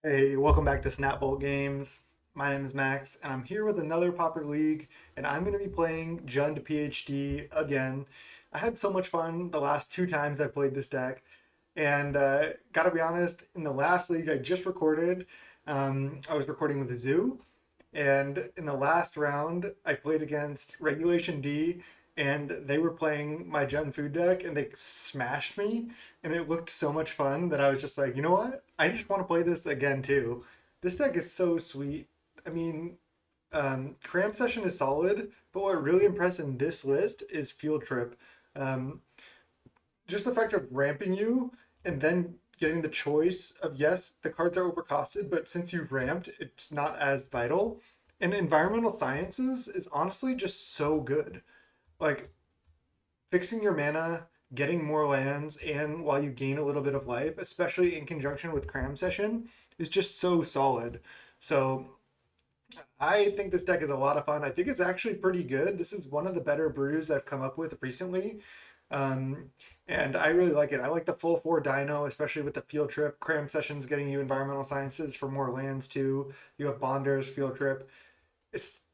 Hey, welcome back to Snapbolt Games. My name is Max, and I'm here with another Pauper League, and I'm going to be playing Jund Ph.D. again. I had so much fun the last two times I played this deck, and gotta be honest, in the last league I just recorded, I was recording with a Zoo, and in the last round, I played against Regulation D, and they were playing my Jun Food deck, and they smashed me. And it looked so much fun that I was just like, you know what? I just want to play this again too. This deck is so sweet. I mean, Cram Session is solid, but what really impressed in this list is Field Trip. Um, just the fact of ramping you and then getting the choice of yes, the cards are overcosted, but since you've ramped, it's not as vital. And environmental sciences is honestly just so good. Like fixing your mana, getting more lands, and while you gain a little bit of life, especially in conjunction with Cram Session, is just so solid. So I think this deck is a lot of fun. I think it's actually pretty good. This is one of the better brews I've come up with recently. Um, and I really like it. I like the full four dino, especially with the field trip. Cram sessions getting you environmental sciences for more lands too. You have bonders, field trip.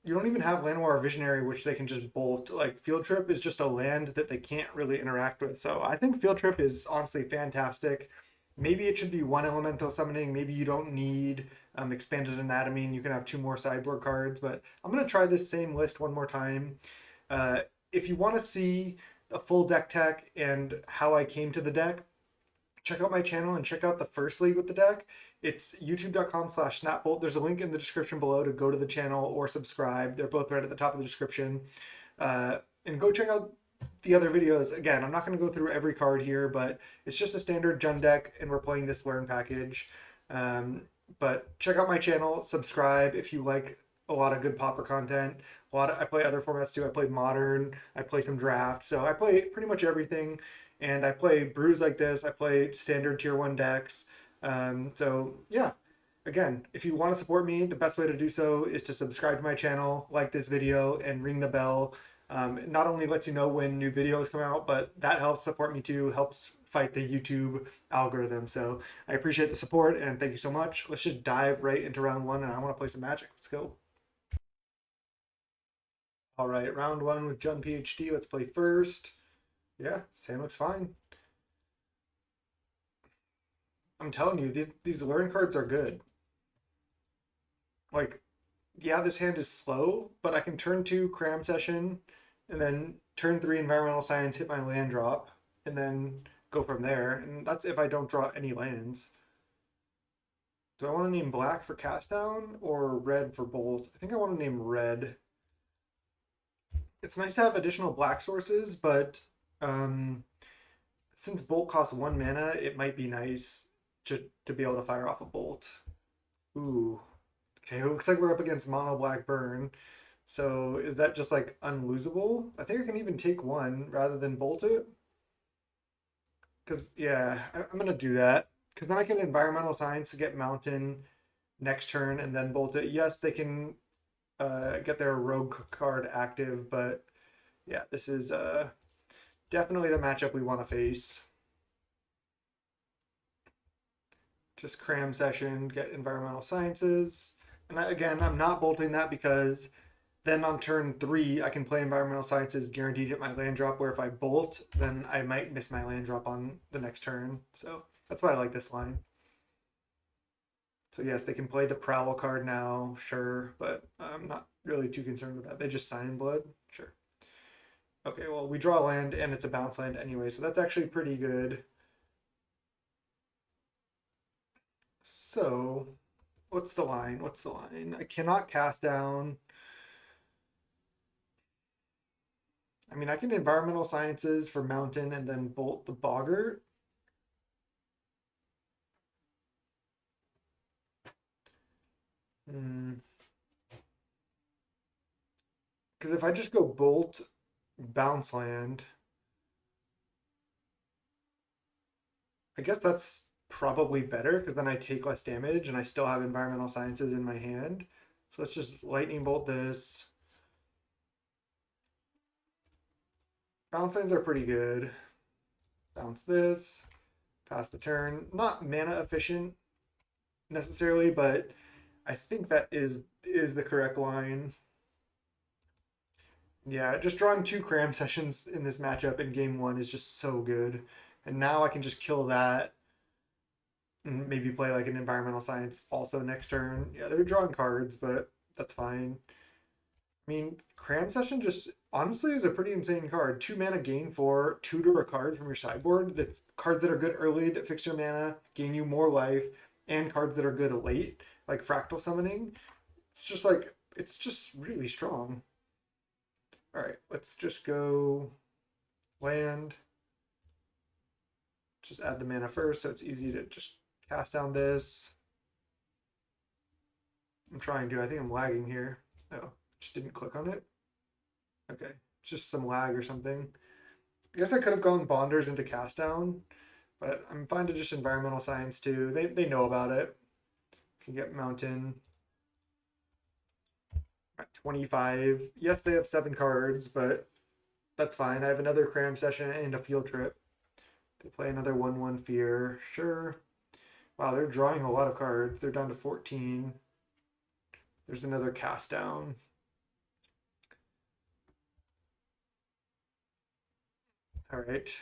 You don't even have Llanowar Visionary, which they can just bolt. Like Field Trip is just a land that they can't really interact with. So I think Field Trip is honestly fantastic. Maybe it should be one elemental summoning. Maybe you don't need expanded anatomy and you can have two more sideboard cards. But I'm gonna try this same list one more time. Uh, if you want to see a full deck tech and how I came to the deck, check out my channel and check out the first league with the deck. It's youtube.com/snapbolt. There's a link in the description below to go to the channel or subscribe. They're both right at the top of the description. And go check out the other videos. Again, I'm not going to go through every card here, but it's just a standard Jund deck, and we're playing this Learn package. But check out my channel, subscribe if you like a lot of good Pauper content. I play other formats too. I play Modern, I play some Draft, so I play pretty much everything. And I play brews like this. I play standard tier one decks. So yeah, again, if you want to support me, the best way to do so is to subscribe to my channel, like this video, and ring the bell. It not only lets you know when new videos come out, but that helps support me too, helps fight the YouTube algorithm. So I appreciate the support and thank you so much. Let's just dive right into round one, and I want to play some Magic. Let's go. All right, round one with Jun PhD. Let's play first. Yeah, Sam looks fine. I'm telling you, these learn cards are good. Like, yeah, this hand is slow, but I can turn two cram session, and then turn three environmental science, hit my land drop, and then go from there. And that's if I don't draw any lands. Do I want to name black for cast down or red for bolt? I think I want to name red. It's nice to have additional black sources, but um, since bolt costs one mana, it might be nice to be able to fire off a bolt. Ooh, okay, it looks like we're up against mono black burn. So is that just like unlosable? I think I can even take one rather than bolt it. Because, yeah, I'm going to do that. Because then I can environmental science to get mountain next turn and then bolt it. Yes, they can get their rogue card active, but yeah, this is definitely the matchup we want to face. Just cram session, get environmental sciences. And again, I'm not bolting that because then on turn three, I can play environmental sciences guaranteed at my land drop. Where if I bolt, then I might miss my land drop on the next turn. So that's why I like this line. So yes, they can play the prowl card now, sure, but I'm not really too concerned with that. They just sign blood, sure. Okay, well we draw land and it's a bounce land anyway, so that's actually pretty good. So what's the line? What's the line? I cannot cast down. I mean, I can environmental sciences for mountain and then bolt the boggart. Hmm. Because if I just go bolt bounce land, I guess that's probably better because then I take less damage and I still have environmental sciences in my hand. So let's just lightning bolt this. Bounce lands are pretty good. Bounce this, pass the turn. Not mana efficient necessarily, but I think that is the correct line. Yeah, just drawing two cram sessions in this matchup in game one is just so good. And now I can just kill that and maybe play like an environmental science also next turn. Yeah, they're drawing cards, but that's fine. I mean, cram session just honestly is a pretty insane card. 2 mana gain for tutor a card from your sideboard. That cards that are good early that fix your mana, gain you more life, and cards that are good late, like fractal summoning. It's just like it's just really strong. All right, let's just go land. Just add the mana first, so it's easy to just cast down this. I'm trying to. I think I'm lagging here. Oh, just didn't click on it. Okay, just some lag or something. I guess I could have gone Bonders into cast down, but I'm fine to just environmental science too. They know about it. Can get mountain at 25. Yes, they have 7 cards, but that's fine. I have another cram session and a field trip. They play another 1/1 fear. Sure. Wow, they're drawing a lot of cards. They're down to 14. There's another cast down. All right.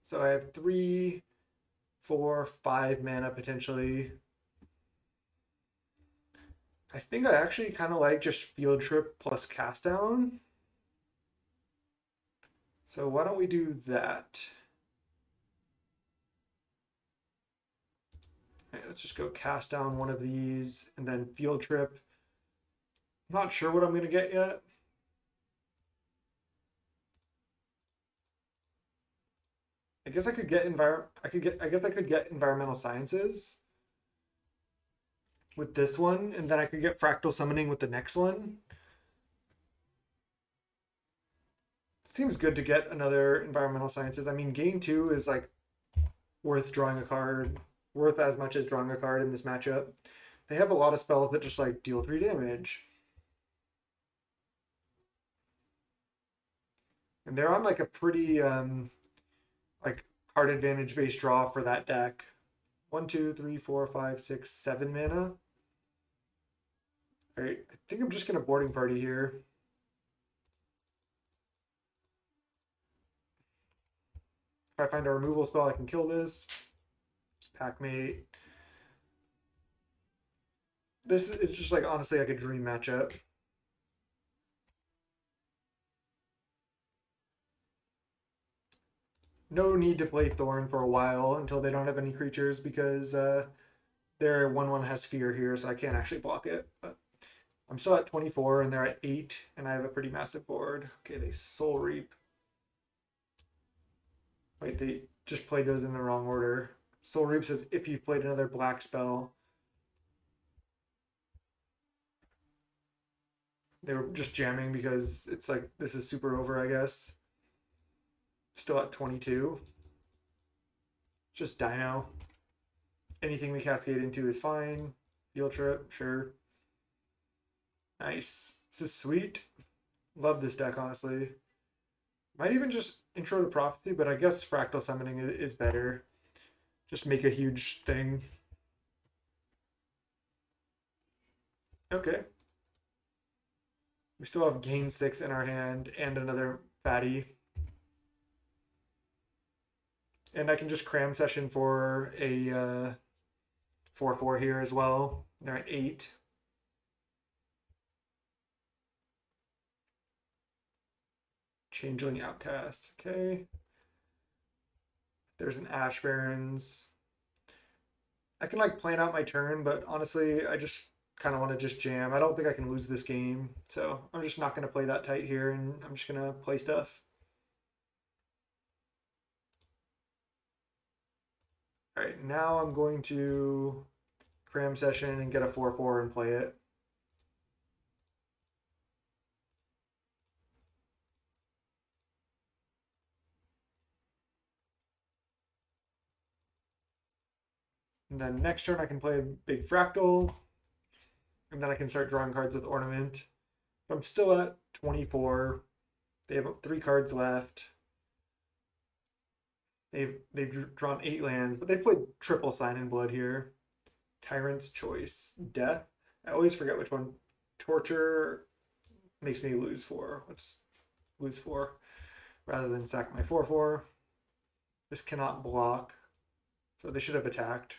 So I have 3, 4, 5 mana potentially. I think I actually kind of like just field trip plus cast down. So why don't we do that? Okay, let's just go cast down one of these and then field trip. I'm not sure what I'm gonna get yet. I guess I could get environmental sciences with this one, and then I could get fractal summoning with the next one. It seems good to get another environmental sciences. I mean, game 2 is like worth drawing a card, worth as much as drawing a card in this matchup. They have a lot of spells that just like deal 3 damage. And they're on like a pretty like card advantage based draw for that deck. 1, 2, 3, 4, 5, 6, 7 mana. All right, I think I'm just gonna boarding party here. If I find a removal spell, I can kill this. Packmate. This is just like honestly like a dream matchup. No need to play Thorn for a while until they don't have any creatures because their 1/1 has fear here, so I can't actually block it. But I'm still at 24 and they're at 8, and I have a pretty massive board. Okay, they Soul Reap. Wait, they just played those in the wrong order. Soul Reap says if you've played another black spell. They were just jamming because it's like this is super over, I guess. Still at 22. Just Dino. Anything we cascade into is fine. Field trip, sure. Nice. This is sweet. Love this deck, honestly. Might even just intro to Prophecy, but I guess Fractal Summoning is better. Just make a huge thing. Okay. We still have gain 6 in our hand and another fatty. And I can just cram session for a 4/4 here as well. They're at 8. Changeling Outcast. Okay. There's an Ash Barrens. I can like plan out my turn, but honestly, I just kind of want to just jam. I don't think I can lose this game, so I'm just not going to play that tight here, and I'm just going to play stuff. All right, now I'm going to cram session and get a 4/4 and play it. And then next turn I can play a big fractal, and then I can start drawing cards with ornament. But I'm still at 24. They have 3 cards left. They've drawn 8 lands, but they played triple Sign in Blood here. Tyrant's Choice. Death. I always forget which one. Torture makes me lose 4. Let's lose 4 rather than sack my 4/4. This cannot block, so they should have attacked.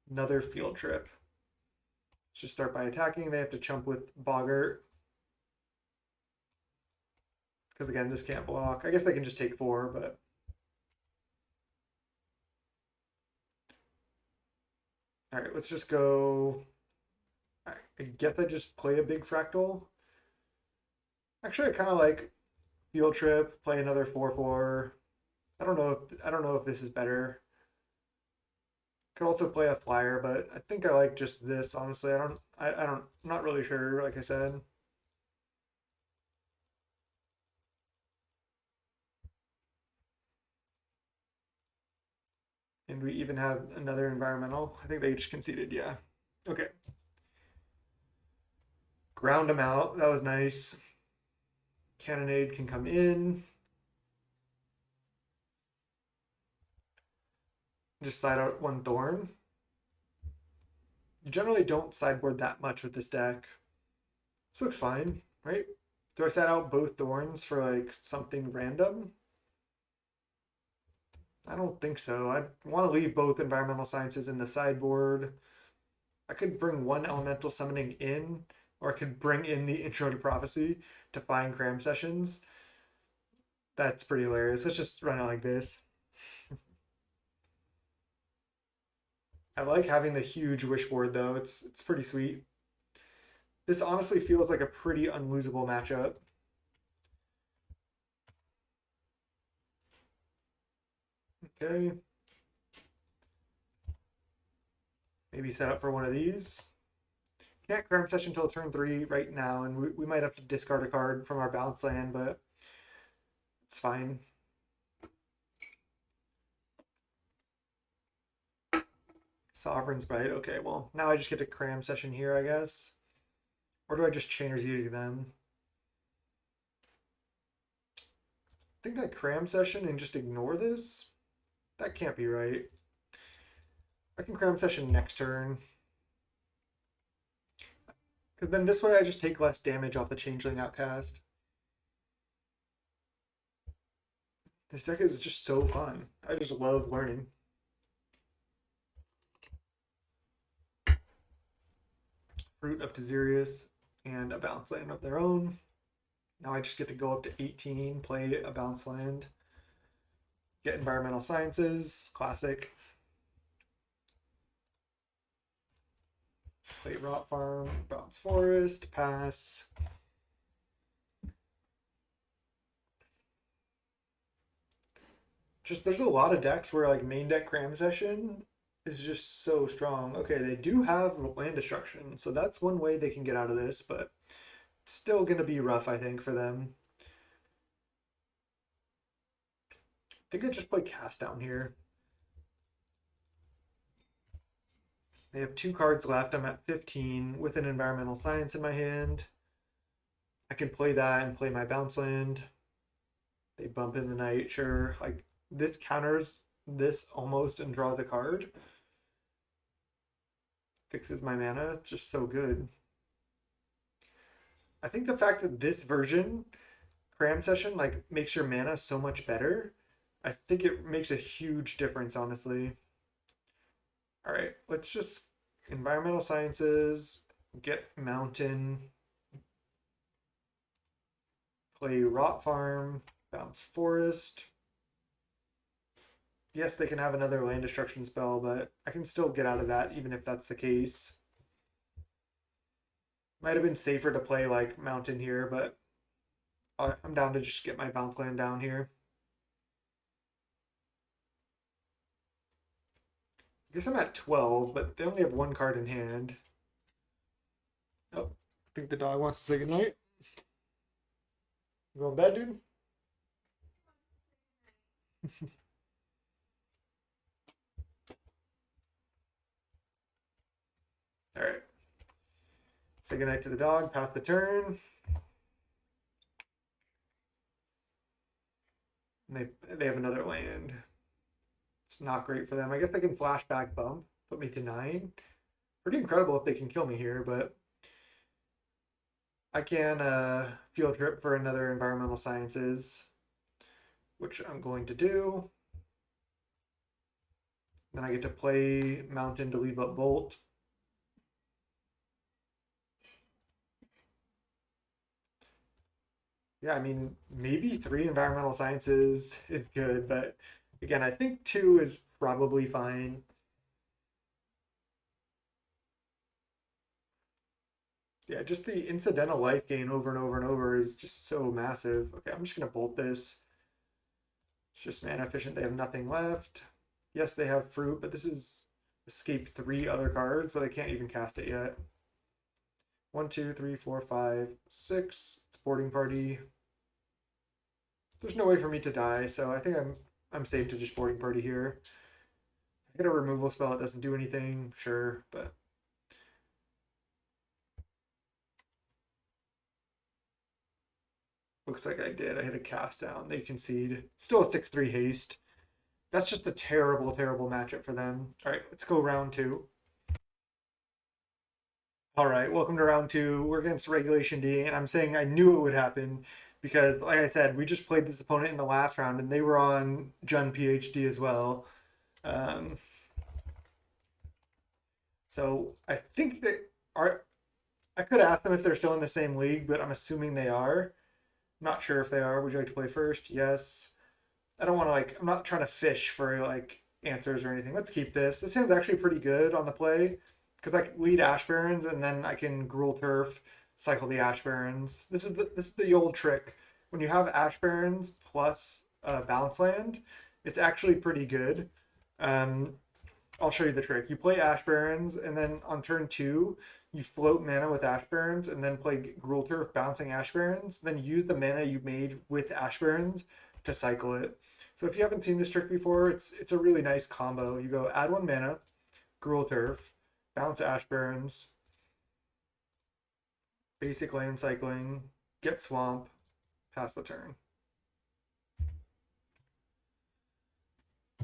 Another field trip. Let's just start by attacking. They have to chump with Boggart. Because again, this can't block. I guess they can just take 4, but... Alright, let's just go... I guess I just play a big fractal. Actually, I kind of like field trip, play another 4/4. I don't know if this is better. Could also play a flyer, but I think I like just this, honestly. I'm not really sure, like I said. And we even have another environmental. I think they just conceded, yeah. Okay. Ground them out. That was nice. Cannonade can come in. Just side out 1 Thorn. You generally don't sideboard that much with this deck. This looks fine, right? Do I side out both Thorns for like something random? I don't think so. I want to leave both Environmental Sciences in the sideboard. I could bring 1 Elemental Summoning in, or I could bring in the Intro to Prophecy to find Cram Sessions. That's pretty hilarious. Let's just run it like this. I like having the huge wish board though. It's pretty sweet. This honestly feels like a pretty unlosable matchup. Okay. Maybe set up for one of these. Can't Cram Session until turn 3 right now, and we might have to discard a card from our bounce land, but it's fine. Sovereign's Bite. Okay, well, now I just get to Cram Session here, I guess. Or do I just Chainer's Edict them? I think I Cram Session and just ignore this? That can't be right. I can Cram Session next turn. Because then this way I just take less damage off the Changeling Outcast. This deck is just so fun. I just love learning. Fruit up to Xerius and a bounce land of their own. Now I just get to go up to 18, play a bounce land. Get Environmental Sciences, classic. Play Rot Farm, bounce Forest, pass. Just there's a lot of decks where like main deck Cram Session is just so strong. Okay, they do have land destruction, so that's one way they can get out of this, but it's still gonna be rough, I think, for them. I think I just play Cast Down here. They have 2 cards left. I'm at 15 with an Environmental Science in my hand. I can play that and play my bounce land. They bump in the night, sure. Like this counters this almost and draws a card. Fixes my mana. It's just so good. I think the fact that this version, Cram Session, like makes your mana so much better, I think it makes a huge difference, honestly. All right, let's just Environmental Sciences, get Mountain, play Rot Farm, bounce Forest. Yes, they can have another land destruction spell, but I can still get out of that even if that's the case. Might have been safer to play like Mountain here, but I'm down to just get my bounce land down here. I guess I'm at 12, but they only have 1 card in hand. Oh, I think the dog wants to say goodnight. You going to bed, dude? All right. Say goodnight to the dog, pass the turn. And they have another land. It's not great for them. I guess they can flashback bump. put me to 9. Pretty incredible if they can kill me here, but I can field trip for another environmental sciences, which I'm going to do. Then I get to play mountain to leave up bolt. Yeah, I mean, maybe 3 environmental sciences is good, but again, I think 2 is probably fine. Yeah, just the incidental life gain over and over and over is just so massive. Okay, I'm just gonna bolt this. It's just mana efficient. They have nothing left. Yes, they have fruit, but this is escape 3 other cards, so they can't even cast it yet. 1, 2, 3, 4, 5, 6. It's boarding party. There's no way for me to die, so I think I'm safe to just boarding party here. I get a removal spell, it doesn't do anything, sure, but looks like I did. I hit a cast down. They concede. Still a 6-3 haste. That's just a terrible, terrible matchup for them. All right, let's go round 2. All right, welcome to round 2. We're against Regulation D, and I'm saying I knew it would happen because, like I said, we just played this opponent in the last round, and they were on Jun Ph.D. as well. Um, so I think that I could ask them if they're still in the same league, but I'm assuming they are. Not sure if they are. Would you like to play first? Yes. I don't want to I'm not trying to fish for answers or anything. Let's keep this. This hand's actually pretty good on the play because I can lead Ash Barrens and then I can Gruul Turf, cycle the Ash Barrens. This is the old trick. When you have Ash Barrens plus bounce land, it's actually pretty good. Um, I'll show you the trick. You play Ash Barrens, and then on turn 2, you float mana with Ash Barrens, and then play Gruul Turf, bouncing Ash Barrens. Then use the mana you made with Ash Barrens to cycle it. So if you haven't seen this trick before, it's a really nice combo. You go add 1 mana, Gruul Turf, bounce Ash Barrens, basic land cycling, get Swamp, pass the turn.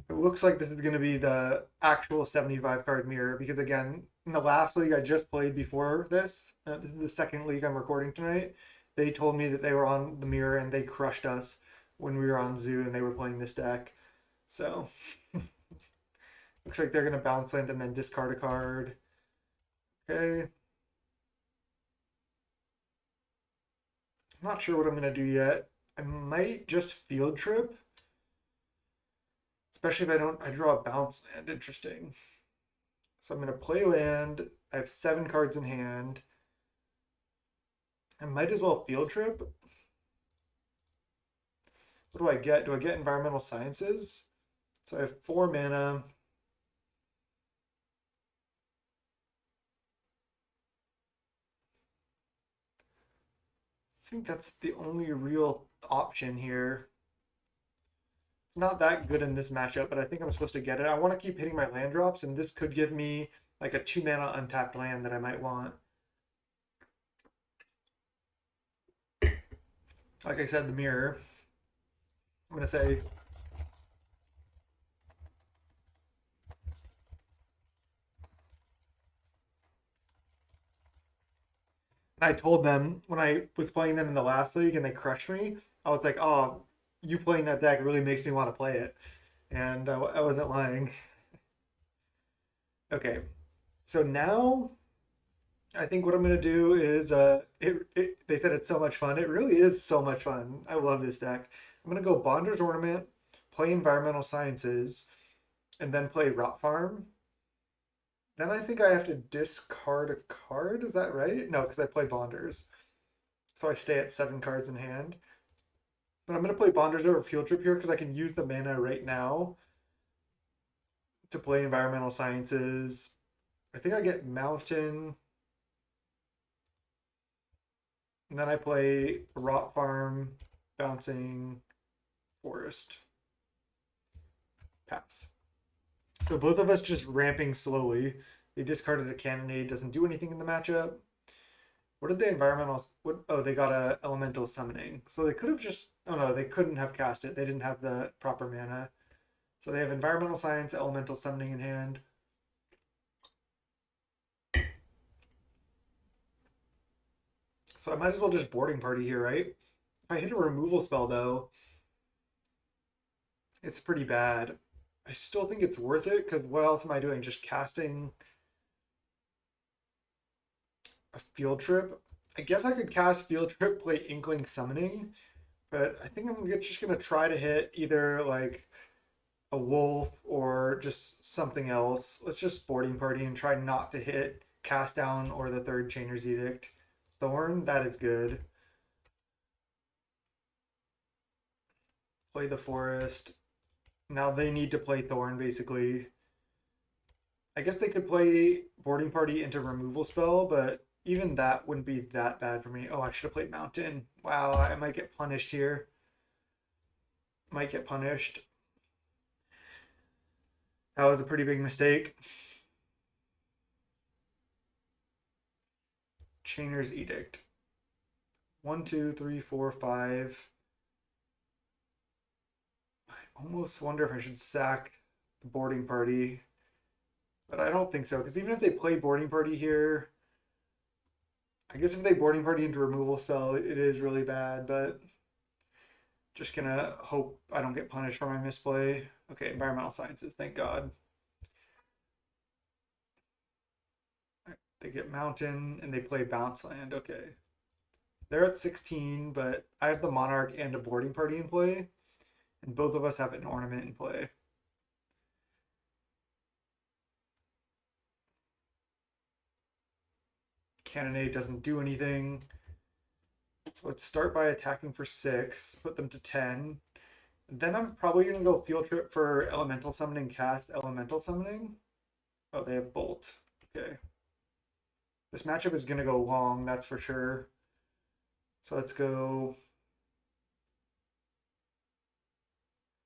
It looks like this is going to be the actual 75 card mirror because, again, in the last league I just played before this is the second league I'm recording tonight. They told me that they were on the mirror and they crushed us when we were on Zoo and they were playing this deck. So, looks like they're going to bounce land and then discard a card. Okay. I'm not sure what I'm going to do yet. I might just field trip. Especially if I draw a bounce land. Interesting. So I'm going to play land. I have 7 cards in hand. I might as well field trip. What do I get? Do I get environmental sciences? So I have 4 mana. I think that's the only real option here. It's not that good in this matchup, but I think I'm supposed to get it. I want to keep hitting my land drops, and this could give me like a 2 mana untapped land that I might want. Like I said, the mirror. I'm going to say and I told them when I was playing them in the last league and they crushed me, I was like, oh, you playing that deck really makes me want to play it. And I wasn't lying. Okay, so now I think what I'm going to do is, they said it's so much fun. It really is so much fun. I love this deck. I'm going to go Bonder's Ornament, play Environmental Sciences, and then play Rot Farm. Then I think I have to discard a card. Is that right? No, because I play Bonders. So I stay at 7 cards in hand. But I'm going to play Bonders over Field Trip here because I can use the mana right now to play Environmental Sciences. I think I get Mountain. And then I play Rot Farm, Bouncing, Forest. Pass. So both of us just ramping slowly. They discarded a Cannonade, doesn't do anything in the matchup. What did the environmental? What? Oh, they got a elemental summoning. So they could have just. Oh no, they couldn't have cast it. They didn't have the proper mana. So they have environmental science, elemental summoning in hand. So I might as well just boarding party here, right? If I hit a removal spell though, it's pretty bad. I still think it's worth it because what else am I doing? Just casting a field trip. I guess I could cast field trip, play Inkling Summoning, but I think just gonna try to hit either like a wolf or just something else. Let's just boarding party and try not to hit cast down or the third Chainer's Edict. Thorn, that is good. Play the forest. Now they need to play Thorn basically. I guess they could play boarding party into removal spell, but even that wouldn't be that bad for me. Oh, I should have played mountain. Wow, I might get punished here. Might get punished. That was a pretty big mistake. Chainer's Edict. 1, 2, 3, 4, 5. I almost wonder if I should sack the boarding party, but I don't think so. Because even if they play boarding party here, I guess if they boarding party into removal spell, it is really bad. But just gonna hope I don't get punished for my misplay. Okay, environmental sciences, thank God. They get mountain and they play bounce land. Okay. They're at 16, but I have the monarch and a boarding party in play, and both of us have an ornament in play. Cannonade doesn't do anything. So let's start by attacking for 6, put them to 10. And then I'm probably going to go field trip for elemental summoning, cast elemental summoning. Oh, they have bolt. Okay. This matchup is going to go long, that's for sure. So let's go.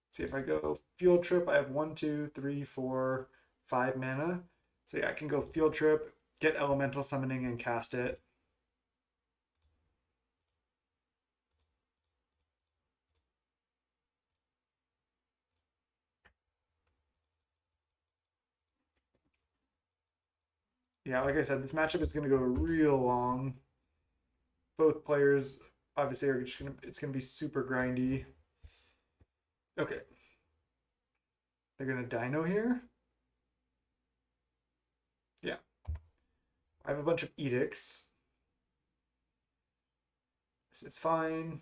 See if I go field trip, I have 1, 2, 3, 4, 5 mana. So yeah, I can go field trip, get elemental summoning, and cast it. Yeah, like I said, this matchup is going to go real long. Both players obviously are just going to, it's going to be super grindy. Okay. They're going to dino here. Yeah. I have a bunch of edicts. This is fine.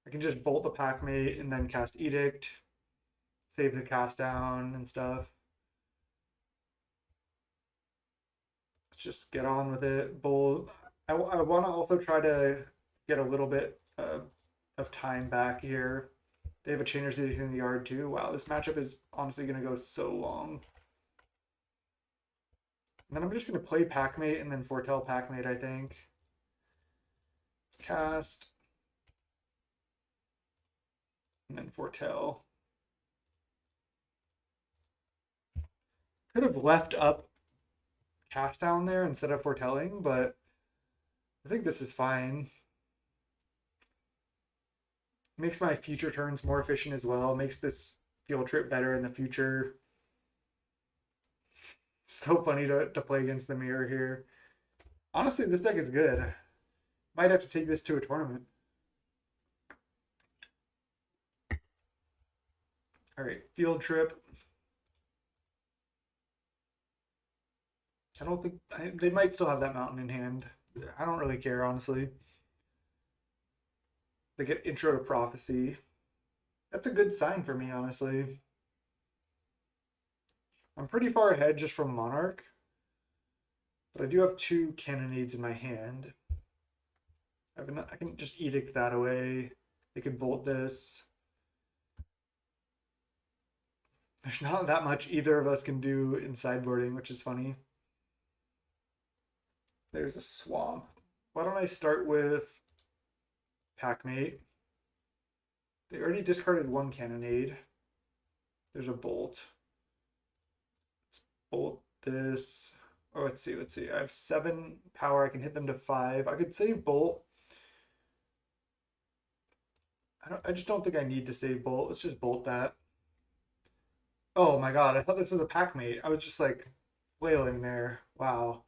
I can just bolt the packmate and then cast edict, save the cast down and stuff. Let's just get on with it. Bolt. I want to also try to get a little bit of time back here. They have a Chainer's Edict in the yard too. Wow, this matchup is honestly going to go so long. And then I'm just going to play packmate and then foretell packmate, I think. Let's cast. And then foretell. Could have left up cast down there instead of foretelling, but I think this is fine. Makes my future turns more efficient as well. Makes this field trip better in the future. So funny to play against the mirror here. Honestly, this deck is good. Might have to take this to a tournament. All right, field trip. I don't think they might still have that mountain in hand. I don't really care, honestly. They get intro to prophecy. That's a good sign for me, honestly. I'm pretty far ahead just from monarch, but I do have 2 cannonades in my hand. I can just edict that away. They could bolt this. There's not that much either of us can do in sideboarding, which is funny. There's a swamp. Why don't I start with packmate? They already discarded 1 cannonade. There's a bolt. Let's bolt this. Oh, let's see. I have 7 power. I can hit them to 5. I could save bolt. I just don't think I need to save bolt. Let's just bolt that. Oh my god, I thought this was a packmate. I was just like flailing there. Wow.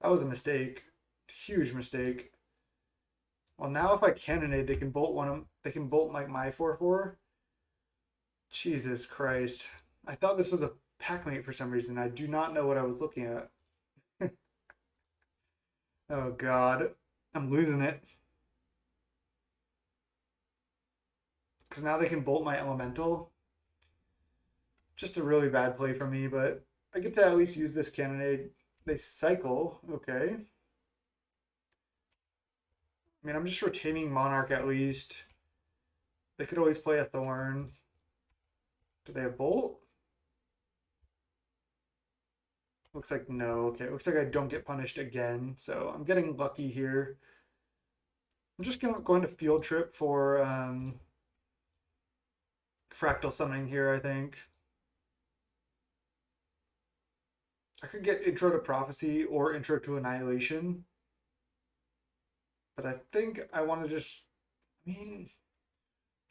That was a mistake. Huge mistake. Well, now if I cannonade, they can bolt one of they can bolt like my 4/4. Jesus Christ. I thought this was a packmate for some reason. I do not know what I was looking at. Oh God. I'm losing it. Because now they can bolt my elemental. Just a really bad play for me, but I get to at least use this cannonade. They cycle. Okay. I mean, I'm just retaining Monarch at least. They could always play a Thorn. Do they have Bolt? Looks like no. Okay, looks like I don't get punished again. So I'm getting lucky here. I'm just going to field trip for fractal summoning here, I think. I could get Intro to Prophecy or Intro to Annihilation. But I think I want to just, I mean,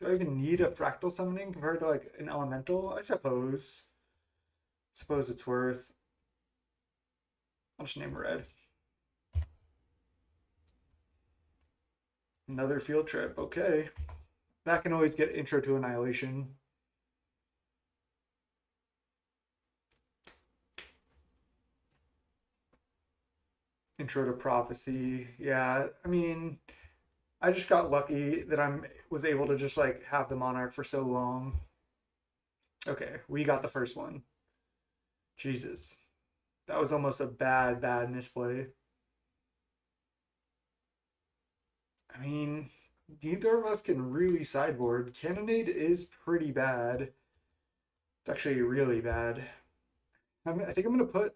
do I even need a fractal summoning compared to like an elemental? I suppose. Suppose it's worth. I'll just name red. Another field trip. Okay. That can always get Intro to Annihilation. Intro to Prophecy. Yeah, I mean, I just got lucky that I was able to just like have the Monarch for so long. Okay, we got the first one. Jesus. That was almost a bad misplay. I mean, neither of us can really sideboard. Cannonade is pretty bad. It's actually really bad. I think I'm going to put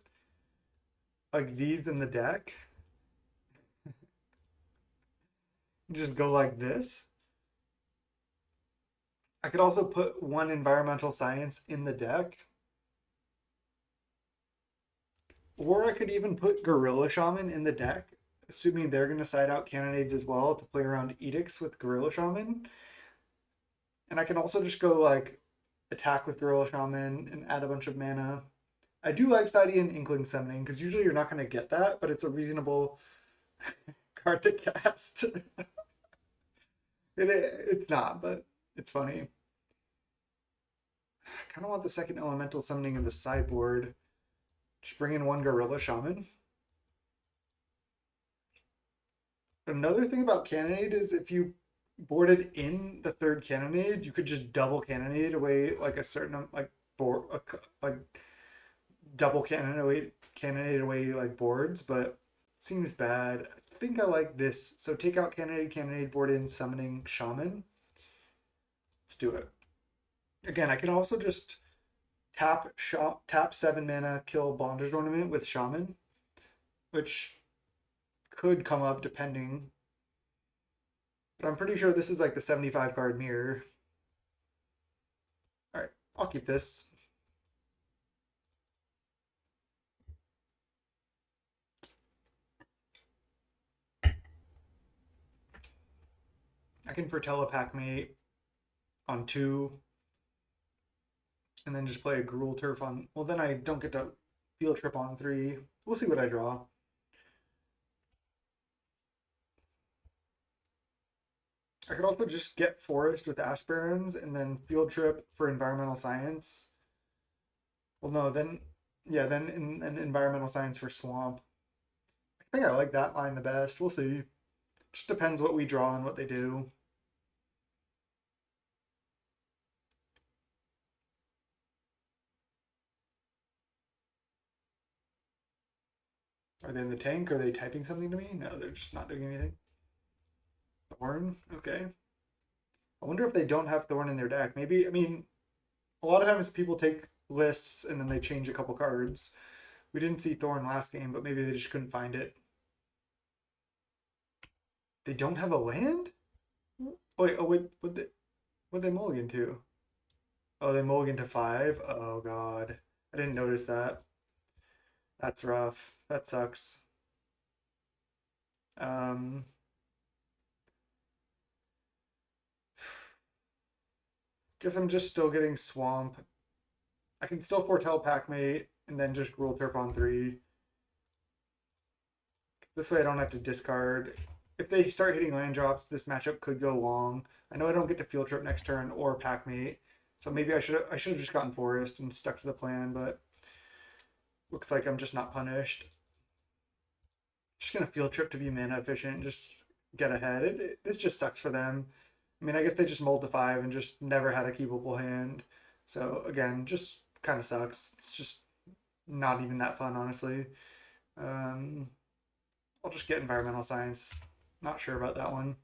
like these in the deck. Just go like this. I could also put one environmental science in the deck. Or I could even put Gorilla Shaman in the deck, assuming they're going to side out Cannonades as well to play around Edicts with Gorilla Shaman. And I can also just go like attack with Gorilla Shaman and add a bunch of mana. I do like Sidian Inkling Summoning because usually you're not going to get that, but it's a reasonable card to cast. It's not, but it's funny. I kind of want the second Elemental Summoning in the sideboard. Just bring in one Gorilla Shaman. Another thing about Cannonade is if you boarded in the third Cannonade, you could just double Cannonade away like a certain like board like double cannonade away like boards, but it seems bad. I think I like this. So take out cannonade, board in summoning shaman. Let's do it. Again, I can also just tap 7 mana, kill Bonder's Ornament with shaman, which could come up depending. But I'm pretty sure this is like the 75 card mirror. All right, I'll keep this. I can foretell a Packmate on 2 and then just play a Gruul Turf on. Well, then I don't get to field trip on 3. We'll see what I draw. I could also just get Forest with Ash Barrens and then field trip for Environmental Science. Well, no, then yeah, then in an Environmental Science for Swamp. I think I like that line the best. We'll see. Just depends what we draw and what they do. Are they in the tank? Are they typing something to me? No, they're just not doing anything. Thorn? Okay. I wonder if they don't have Thorn in their deck. Maybe, I mean, a lot of times people take lists and then they change a couple cards. We didn't see Thorn last game, but maybe they just couldn't find it. They don't have a land? Wait, oh, wait, what they mulligan to? Oh, they mulligan to 5? Oh, God. I didn't notice that. That's rough. That sucks. Um, guess I'm just still getting Swamp. I can still foretell Packmate and then just Gruul Turf on 3. This way I don't have to discard. If they start hitting land drops, this matchup could go long. I know I don't get to field trip next turn or pack mate, so maybe I should have just gotten forest and stuck to the plan, but looks like I'm just not punished. Just gonna field trip to be mana efficient and just get ahead. This just sucks for them. I mean, I guess they just mulled to 5 and just never had a keepable hand. So again, just kind of sucks. It's just not even that fun, honestly. Um, I'll just get environmental science. Not sure about that one.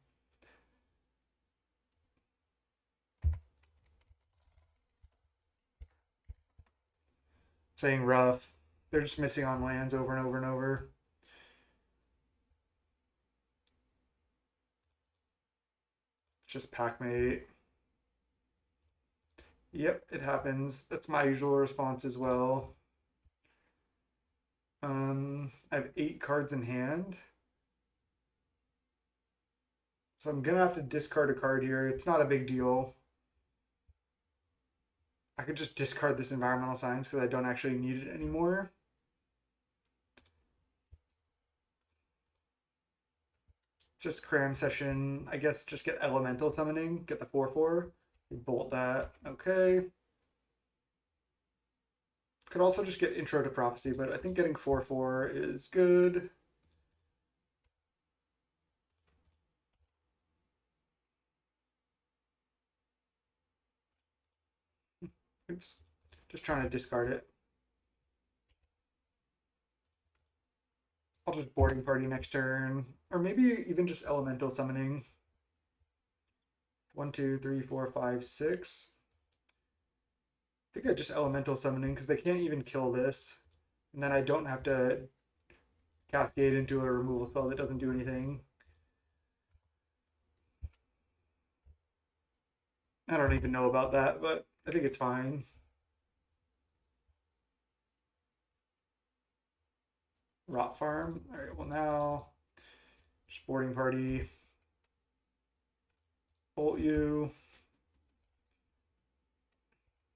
Saying rough. They're just missing on lands over and over and over. Just packmate. Yep, it happens. That's my usual response as well. I have 8 cards in hand. So I'm gonna have to discard a card here. It's not a big deal. I could just discard this environmental science because I don't actually need it anymore. Just cram session. I guess just get elemental summoning. Get the 4/4. Bolt that. Okay. Could also just get intro to prophecy, but I think getting 4/4 is good. Oops. Just trying to discard it. I'll just boarding party next turn. Or maybe even just elemental summoning. 1, 2, 3, 4, 5, 6. I think I just elemental summoning because they can't even kill this. And then I don't have to cascade into a removal spell that doesn't do anything. I don't even know about that, but I think it's fine. Rot farm. All right, well now, sporting party. Bolt you.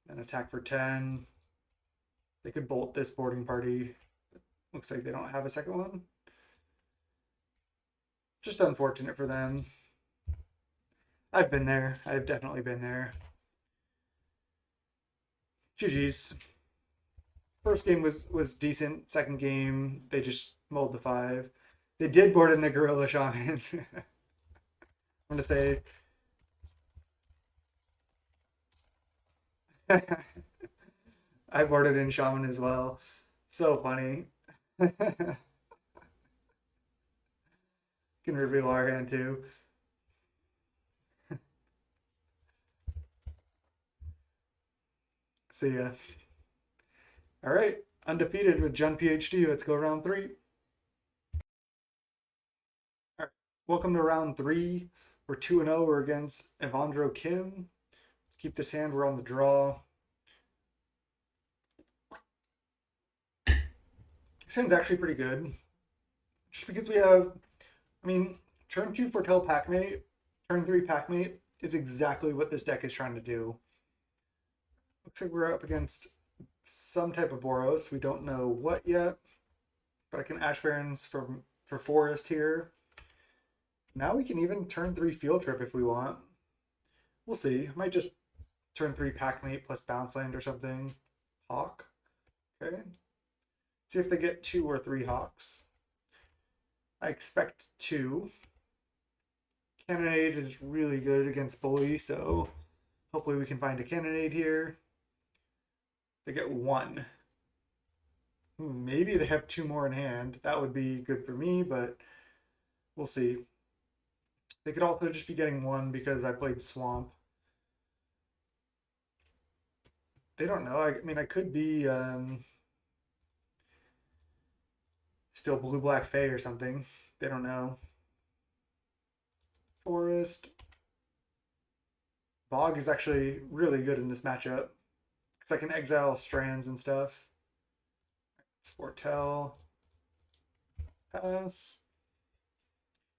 And attack for 10. They could bolt this boarding party. Looks like they don't have a second one. Just unfortunate for them. I've been there. I've definitely been there. GG's. First game was decent. Second game, they just mulled the 5. They did board in the Gorilla Shaman. I'm gonna say I boarded in Shaman as well. So funny. Can reveal our hand too. See ya. All right, undefeated with Jun Ph.D. Let's go round 3. All right, welcome to round 3. We're 2-0. We're against Evandro Kim. Keep this hand. We're on the draw. This hand's actually pretty good. Just because we have, I mean, turn 2 Foretell Packmate, turn 3 Packmate is exactly what this deck is trying to do. Looks like we're up against some type of Boros. We don't know what yet, but I can Ash Barrens for Forest here. Now we can even turn 3 Field Trip if we want. We'll see. Might just turn 3 Packmate plus Bounce Land or something. Hawk. Okay. See if they get 2 or 3 Hawks. I expect 2. Cannonade is really good against Bully, so hopefully we can find a Cannonade here. They get 1. Maybe they have 2 more in hand. That would be good for me, but we'll see. They could also just be getting 1 because I played Swamp. They don't know. I mean, I could be still blue-black Fae or something. They don't know. Forest. Bog is actually really good in this matchup because I can exile strands and stuff. It's Foretell. Pass.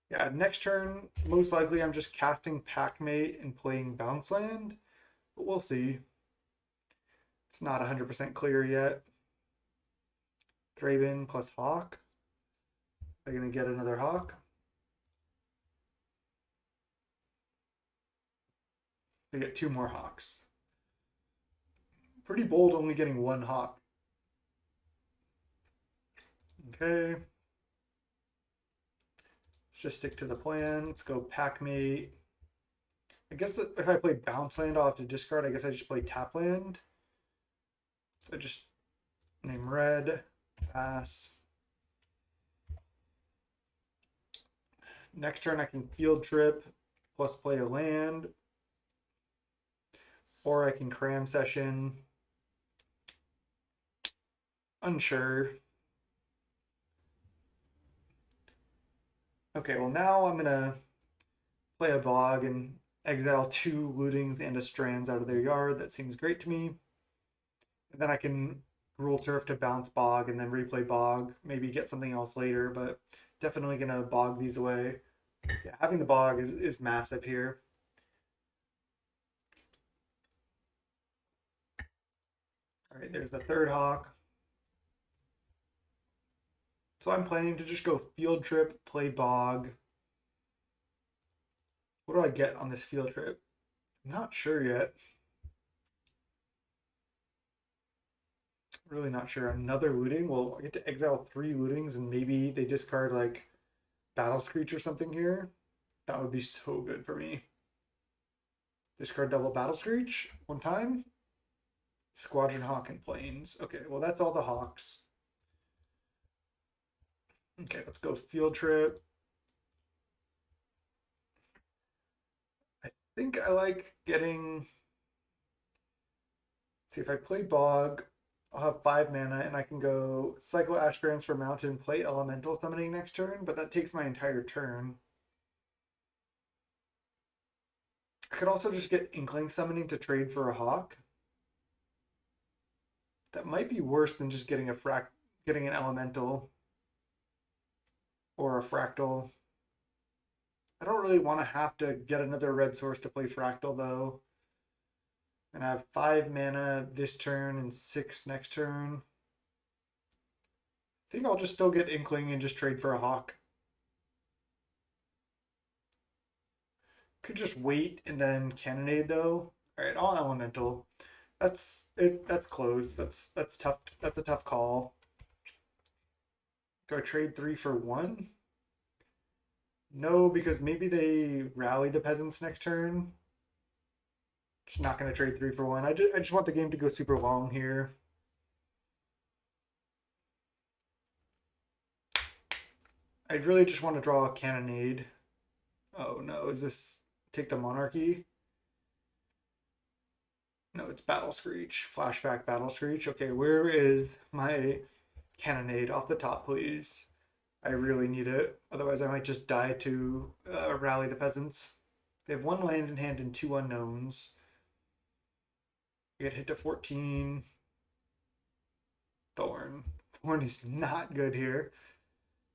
Yeah, next turn, most likely I'm just casting Packmate and playing Bounce Land, but we'll see. It's not 100% clear yet. Draven plus Hawk. They're going to get another hawk. They get 2 more hawks. Pretty bold, only getting 1 hawk. Okay. Let's just stick to the plan. Let's go pack mate. I guess that if I play bounce land, I'll have to discard. I guess I just play tap land. So I just name red, pass. Next turn I can field trip plus play a land. Or I can cram session. Unsure. Okay, well now I'm gonna play a bog and exile 2 lootings and a strands out of their yard. That seems great to me. And then I can rule turf to bounce bog and then replay bog. Maybe get something else later, but definitely gonna bog these away. Yeah, having the bog is massive here. All right, there's the 3rd hawk. So I'm planning to just go field trip, play bog. What do I get on this field trip? I'm not sure yet. Really not sure. Another looting? Well, I get to exile 3 lootings and maybe they discard like Battle Screech or something here. That would be so good for me. Discard double Battle Screech 1 time. Squadron Hawk and Plains. Okay, well that's all the hawks. Okay, let's go field trip. I think I like getting. Let's see, if I play bog, I'll have 5 mana and I can go cycle Ash Barrens for mountain, play elemental summoning next turn, but that takes my entire turn. I could also just get Inkling summoning to trade for a hawk. That might be worse than just getting getting an elemental or a fractal. I don't really want to have to get another red source to play fractal though. And I have 5 mana this turn and 6 next turn. I think I'll just still get Inkling and just trade for a hawk. Could just wait and then cannonade though. All right, all elemental. That's it. That's close. That's tough. That's a tough call. Do I trade 3 for 1? No, because maybe they rally the peasants next turn. Just not going to trade 3 for 1. I just want the game to go super long here. I really just want to draw a cannonade. Oh no, is this take the monarchy? No, it's Battle Screech. Flashback Battle Screech. Okay, where is my cannonade off the top, please? I really need it. Otherwise, I might just die to rally the peasants. They have 1 land in hand and 2 unknowns. I get hit to 14. Thorn. Thorn is not good here.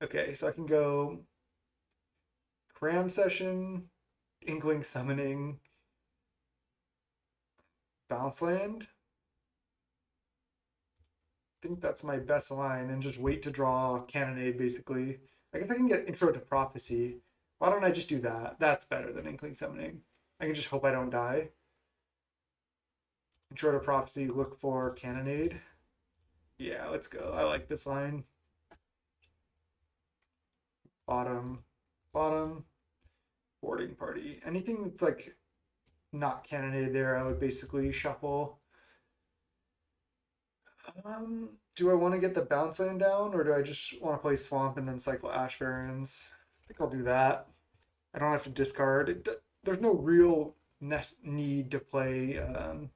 Okay, so I can go cram session, Inkling summoning, bounce land. I think that's my best line and just wait to draw cannonade basically. I guess I can get intro to prophecy. Why don't I just do that? That's better than Inkling summoning. I can just hope I don't die. Intro to prophecy, look for cannonade. Yeah, let's go. I like this line. Bottom, bottom, boarding party. Anything that's like not cannonade there, I would basically shuffle. Do I want to get the bounce land down, or do I just want to play swamp and then cycle Ash Barrens? I think I'll do that. I don't have to discard. There's no real need to play. I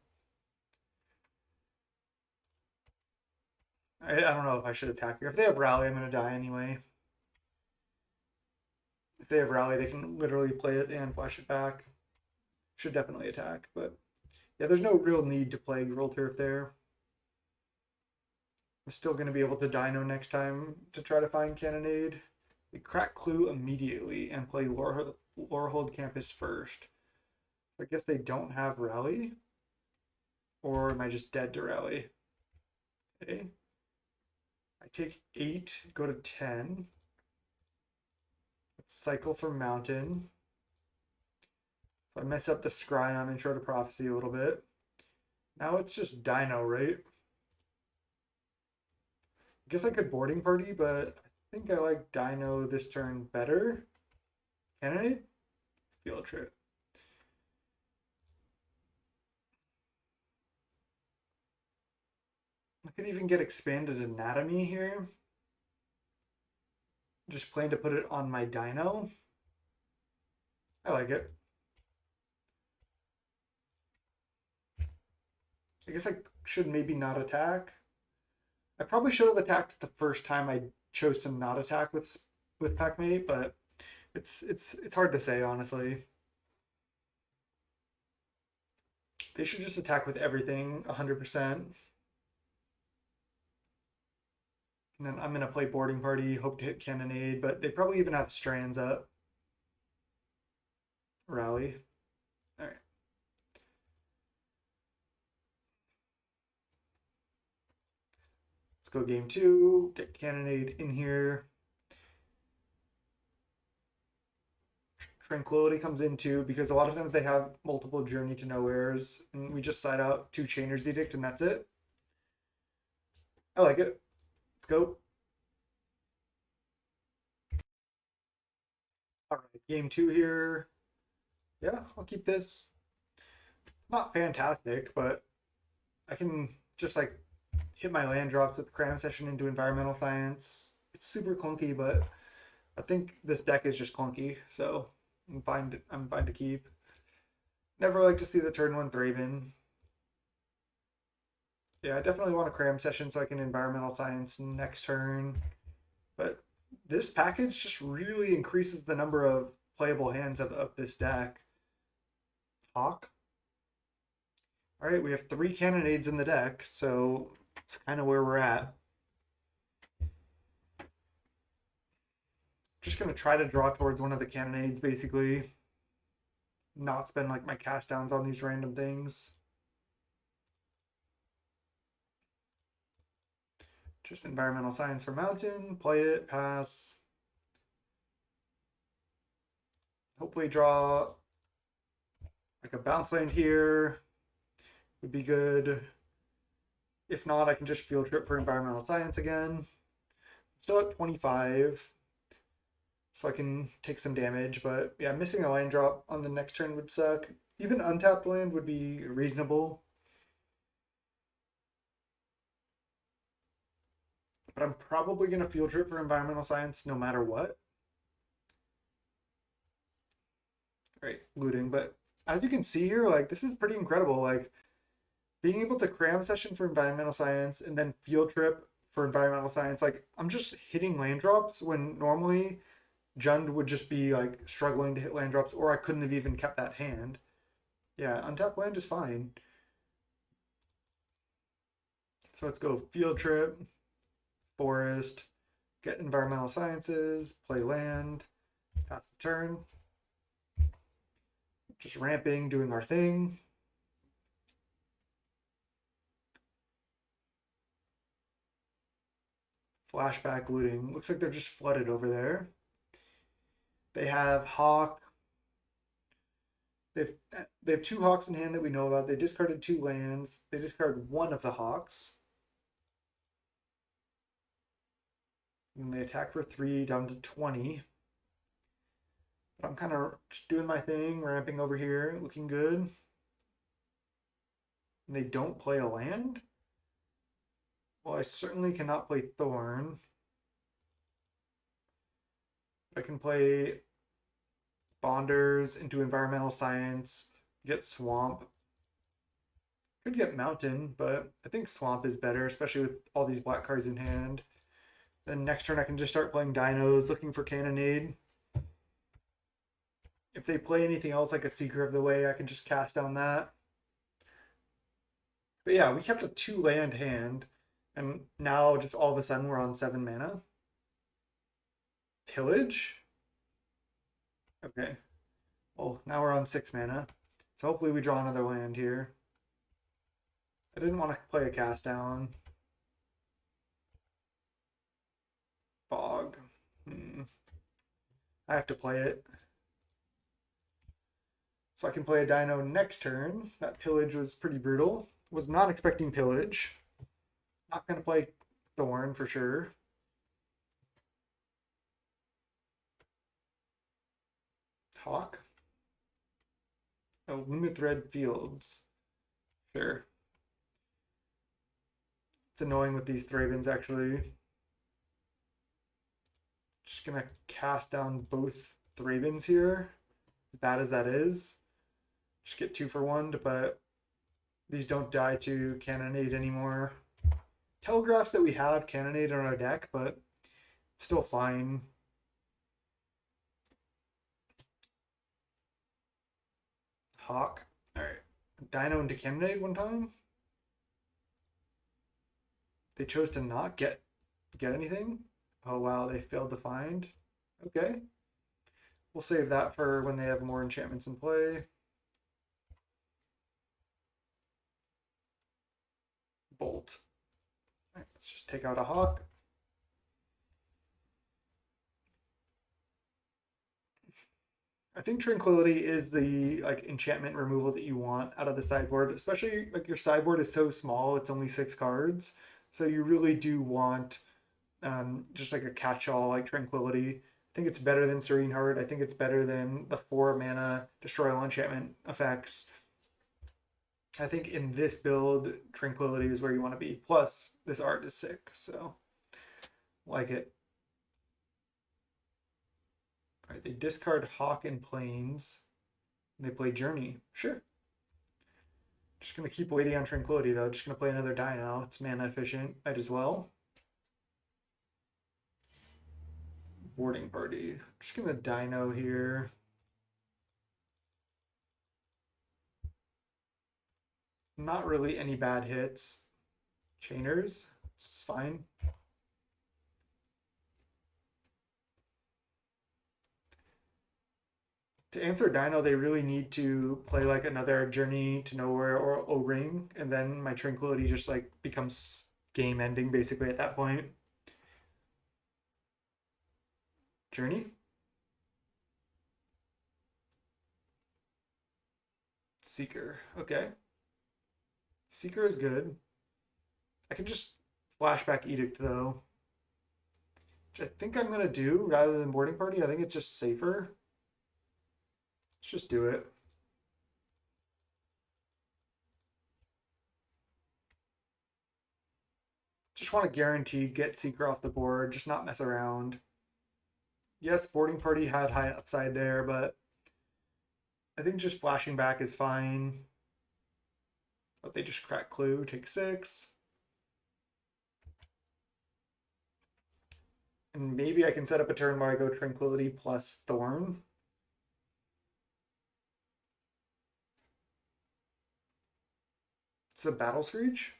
don't know if I should attack here. If they have rally, I'm going to die anyway. If they have rally, they can literally play it and flash it back. Should definitely attack, but yeah, there's no real need to play Rule Turf there. I'm still going to be able to dino next time to try to find cannonade. We crack Clue immediately and play Lorehold Campus first. I guess they don't have rally, or am I just dead to rally? Okay. I take 8, go to 10. cycle for mountain. So I mess up the scry on Intro to Prophecy a little bit. Now it's just Dino, right? I guess I could boarding party, but I think I like Dino this turn better. Candidate? Field trip. I could even get expanded anatomy here. Just plan to put it on my Dino. I like it. I guess I should maybe not attack. I probably should have attacked the first time I chose to not attack with Packmate, but it's hard to say honestly. They should just attack with everything 100%. And then I'm gonna play boarding party, hope to hit cannonade, but they probably even have strands up. Rally. All right. Let's go game 2. Get cannonade in here. Tranquility comes in too, because a lot of times they have multiple Journey to Nowheres, and we just side out 2 Chainer's Edict, and that's it. I like it. Let's go. All right, game 2 here. Yeah, I'll keep this. It's not fantastic, but I can just like hit my land drops with Cram Session into Environmental Science. It's super clunky, but I think this deck is just clunky, so I'm fine to keep. Never like to see the turn 1 Thraben. Yeah, I definitely want a Cram Session so I can Environmental Science next turn. But this package just really increases the number of playable hands of this deck. Hawk. All right, we have 3 cannonades in the deck, so it's kind of where we're at. Just gonna try to draw towards one of the cannonades, basically. Not spend like my cast downs on these random things. Just Environmental Science for Mountain, play it, pass. Hopefully draw like a bounce land here would be good. If not, I can just field trip for Environmental Science again. Still at 25, so I can take some damage, but yeah, missing a land drop on the next turn would suck. Even untapped land would be reasonable. But I'm probably going to field trip for Environmental Science no matter what. All right, looting. But as you can see here, like, this is pretty incredible. Like, being able to Cram Session for Environmental Science and then field trip for Environmental Science, like, I'm just hitting land drops when normally Jund would just be, like, struggling to hit land drops, or I couldn't have even kept that hand. Yeah, untapped land is fine. So let's go field trip, forest, get Environmental Sciences, play land, pass the turn. Just ramping, doing our thing. Flashback looting. Looks like they're just flooded over there. They have Hawk. They have 2 Hawks in hand that we know about. They discarded 2 lands. They discarded 1 of the Hawks. And they attack for 3 down to 20. But I'm kind of just doing my thing, ramping over here, looking good. And they don't play a land? Well, I certainly cannot play Thorn. I can play Bonders into Environmental Science, get Swamp. Could get Mountain, but I think Swamp is better, especially with all these black cards in hand. Then next turn I can just start playing Dinos, looking for Cannonade. If they play anything else like a Seeker of the Way, I can just cast down that. But yeah, we kept a 2 land hand, and now just all of a sudden we're on 7 mana. Pillage? Okay. Well, now we're on 6 mana. So hopefully we draw another land here. I didn't want to play a cast down. Bog. I have to play it. So I can play a dino next turn. That pillage was pretty brutal. Was not expecting pillage. Not going to play Thorn for sure. Hawk. Oh, Luma Thread Fields. Sure. It's annoying with these Thravens actually. Just gonna cast down both Thravens here. As bad as that is. Just get 2-for-1, but these don't die to Cannonade anymore. Telegraphs that we have Cannonade on our deck, but it's still fine. Hawk. Alright. Dino into Cannonade one time. They chose to not get anything. Oh wow, they failed to find. Okay. We'll save that for when they have more enchantments in play. Bolt. All right, let's just take out a Hawk. I think Tranquility is the like enchantment removal that you want out of the sideboard, especially like your sideboard is so small, it's only 6 cards. So you really do want just like a catch-all like Tranquility. I think it's better than Serene Heart. I think it's better than the 4 mana destroy all enchantment effects. I think in this build, Tranquility is where you want to be. Plus, this art is sick, so like it. All right, they discard Hawk and Plains. And they play Journey. Sure. Just gonna keep waiting on Tranquility though. Just gonna play another Dino. It's mana efficient. Might as well. Boarding Party. Just gonna Dino here. Not really any bad hits. Chainers. It's fine. To answer Dino, they really need to play like another Journey to Nowhere or O-Ring, and then my Tranquility just like becomes game ending basically at that point. Journey? Seeker. Okay. Seeker is good. I can just flashback Edict though. Which I think I'm gonna do rather than Boarding Party. I think it's just safer. Let's just do it. Just want to guarantee get Seeker off the board, just not mess around. Yes, Boarding Party had high upside there, but I think just flashing back is fine. But they just crack Clue, take 6. And maybe I can set up a turn where I go Tranquility plus Thorn. It's a Battle Screech.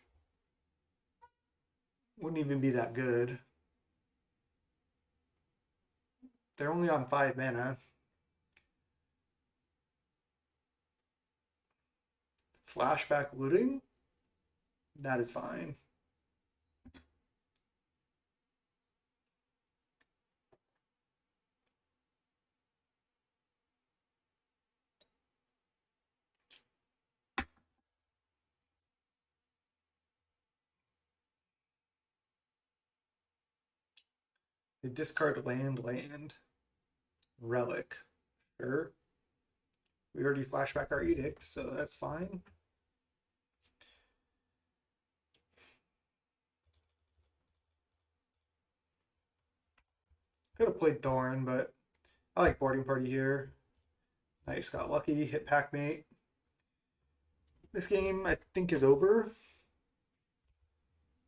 Wouldn't even be that good. They're only on 5 mana. Flashback looting? That is fine. They discard land. Relic. Sure. We already flashback our Edict, so that's fine. Could have played Thorn, but I like Boarding Party here. Nice, got lucky, hit Packmate. This game, I think, is over.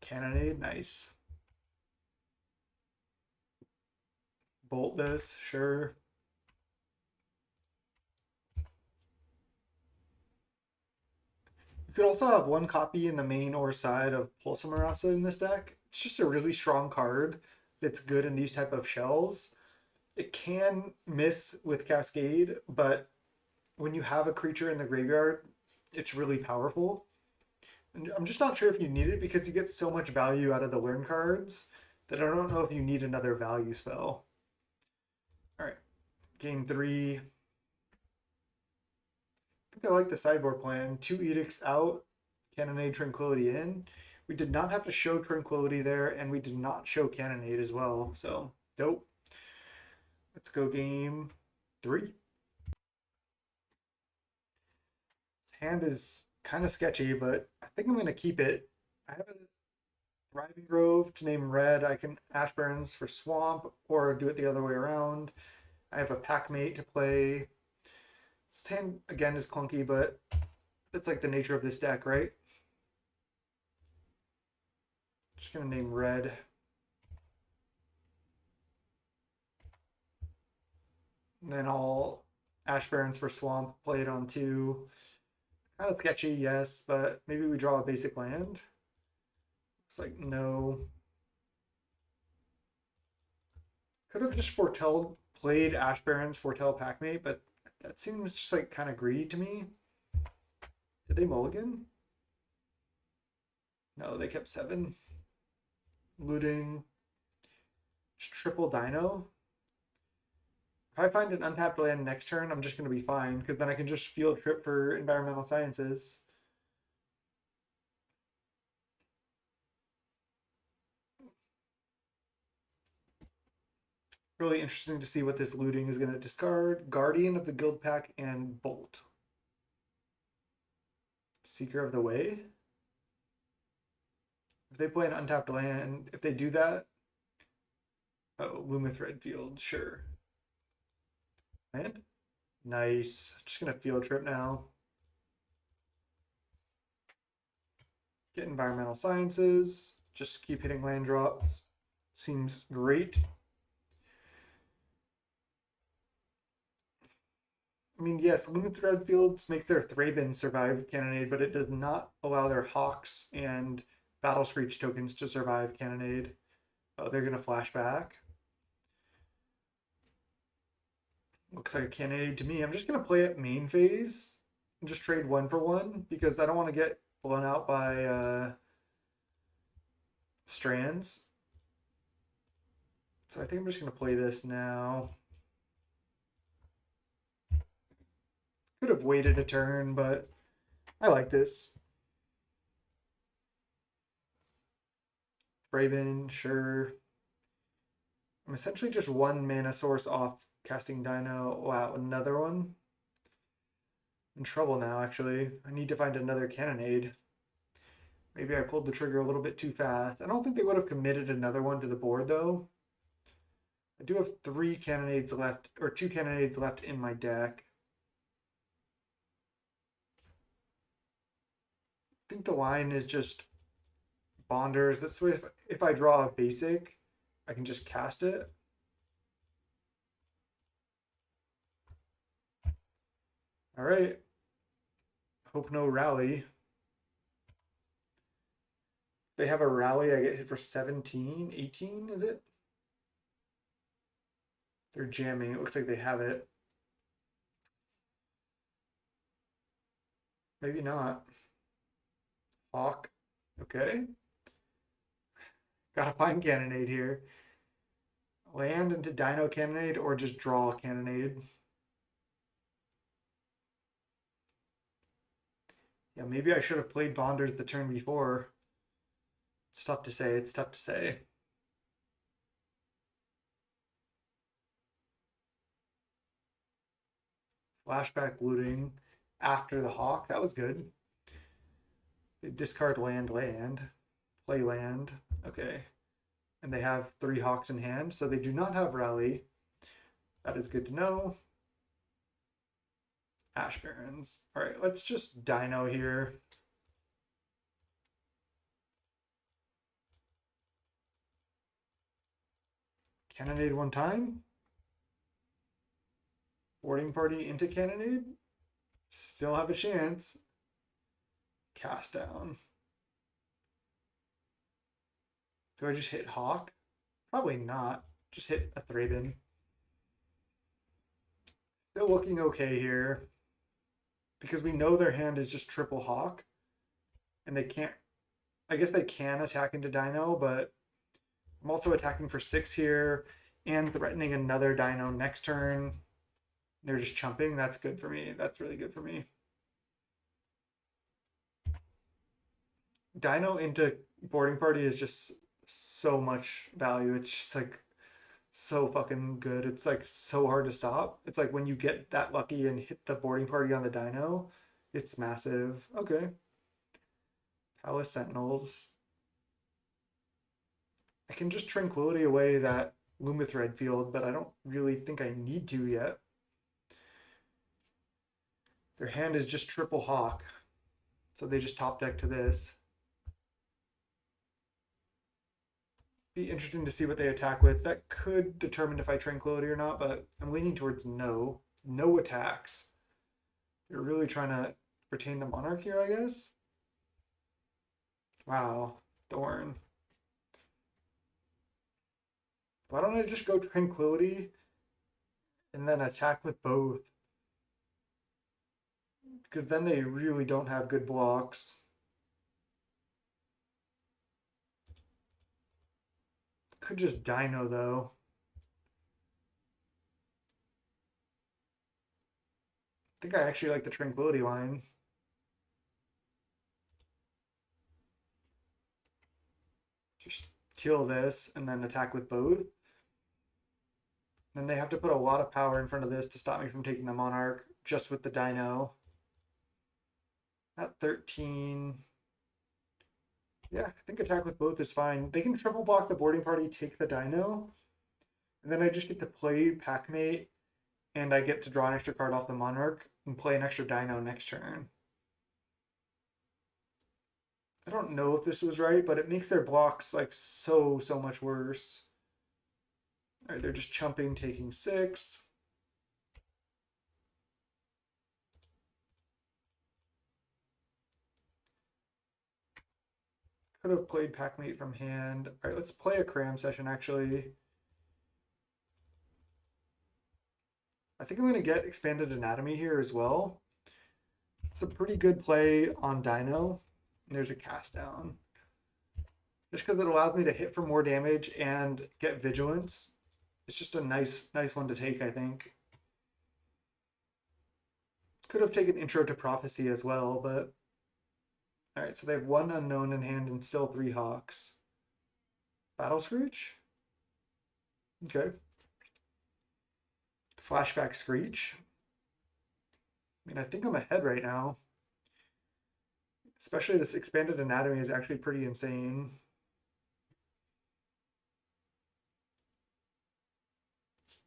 Cannonade, nice. Bolt this, sure. You could also have one copy in the main or side of Pulsamarasa in this deck. It's just a really strong card that's good in these type of shells. It can miss with Cascade, but when you have a creature in the graveyard, it's really powerful. And I'm just not sure if you need it because you get so much value out of the learn cards that I don't know if you need another value spell. All right, Game 3. I think I like the sideboard plan. 2 edicts out, cannonade Tranquility in. We did not have to show Tranquility there, and we did not show cannonade as well. So dope. Let's go game 3. This hand is kind of sketchy, but I think I'm going to keep it. I have a Thriving Grove to name red. I can Ash Barrens for Swamp or do it the other way around. I have a Packmate to play. This hand, again, is clunky, but that's like the nature of this deck, right? Just going to name red. And then I'll Ash Barrens for Swamp, play it on 2. Kind of sketchy, yes, but maybe we draw a basic land. Looks like no. Could have just played Ash Barrens, foretell Packmate, but that seems just like kind of greedy to me. Did they mulligan? No, they kept 7. Looting. Just triple Dino. If I find an untapped land next turn, I'm just going to be fine, because then I can just field trip for environmental sciences. Really interesting to see what this looting is going to discard. Guardian of the Guild Pack and Bolt. Seeker of the Way. If they play an untapped land, if they do that, oh, Lumith Redfield, sure. Land? Nice. Just gonna field trip now. Get environmental sciences. Just keep hitting land drops. Seems great. I mean, yes, Lumith Redfields makes their Thraben survive Cannonade, but it does not allow their Hawks and Battle Screech tokens to survive Cannonade. Oh, they're gonna flash back. Looks like a Cannonade to me. I'm just gonna play it main phase and just trade 1 for 1 because I don't want to get blown out by strands. So I think I'm just gonna play this now. Could have waited a turn, but I like this. Raven, sure. I'm essentially just 1 mana source off casting Dino. Wow, another one? In trouble now, actually. I need to find another Cannonade. Maybe I pulled the trigger a little bit too fast. I don't think they would have committed another one to the board, though. I do have 3 Cannonades left, or 2 Cannonades left in my deck. I think the line is just Bonders. This way, if I draw a basic, I can just cast it. All right. Hope no rally. They have a rally, I get hit for 17, 18, is it? They're jamming. It looks like they have it. Maybe not. Hawk. Okay. Gotta find Cannonade here. Land into Dino Cannonade or just draw Cannonade. Yeah, maybe I should have played Bonders the turn before. It's tough to say. It's tough to say. Flashback looting after the Hawk. That was good. They discard land, play land. Okay. And they have 3 Hawks in hand, so they do not have rally. That is good to know. Ash Barrens. All right, let's just Dino here. Cannonade 1 time. Boarding party into Cannonade. Still have a chance. Cast down. Do I just hit Hawk? Probably not. Just hit a Thraben. Still looking okay here. Because we know their hand is just triple Hawk. And they can't... I guess they can attack into Dino, but I'm also attacking for 6 here and threatening another Dino next turn. They're just chumping. That's good for me. That's really good for me. Dino into boarding party is just so much value. It's just like so fucking good. It's like so hard to stop. It's like when you get that lucky and hit the boarding party on the dino, it's massive. Okay. Palace Sentinels. I can just Tranquility away that Lumith Red field, but I don't really think I need to yet. Their hand is just triple Hawk, so they just top deck to this. Be interesting to see what they attack with. That could determine if I Tranquility or not, but I'm leaning towards no. No attacks. They're really trying to retain the Monarch here, I guess. Wow, Thorn. Why don't I just go Tranquility and then attack with both? Because then they really don't have good blocks. Could just Dino though. I think I actually like the Tranquility line. Just kill this and then attack with both. Then they have to put a lot of power in front of this to stop me from taking the Monarch just with the Dino. At 13. Yeah, I think attack with both is fine. They can triple block the boarding party, take the Dino, and then I just get to play Packmate, and I get to draw an extra card off the Monarch and play an extra Dino next turn. I don't know if this was right, but it makes their blocks like so much worse. All right, they're just chumping, taking 6. Could have played Packmate from hand. All right, let's play a cram session actually. I think I'm going to get Expanded Anatomy here as well. It's a pretty good play on Dino. And there's a cast down. Just because it allows me to hit for more damage and get Vigilance. It's just a nice one to take, I think. Could have taken Intro to Prophecy as well, but... Alright, so they have 1 unknown in hand and still 3 Hawks. Battle Screech? Okay. Flashback Screech. I mean, I think I'm ahead right now. Especially this Expanded Anatomy is actually pretty insane.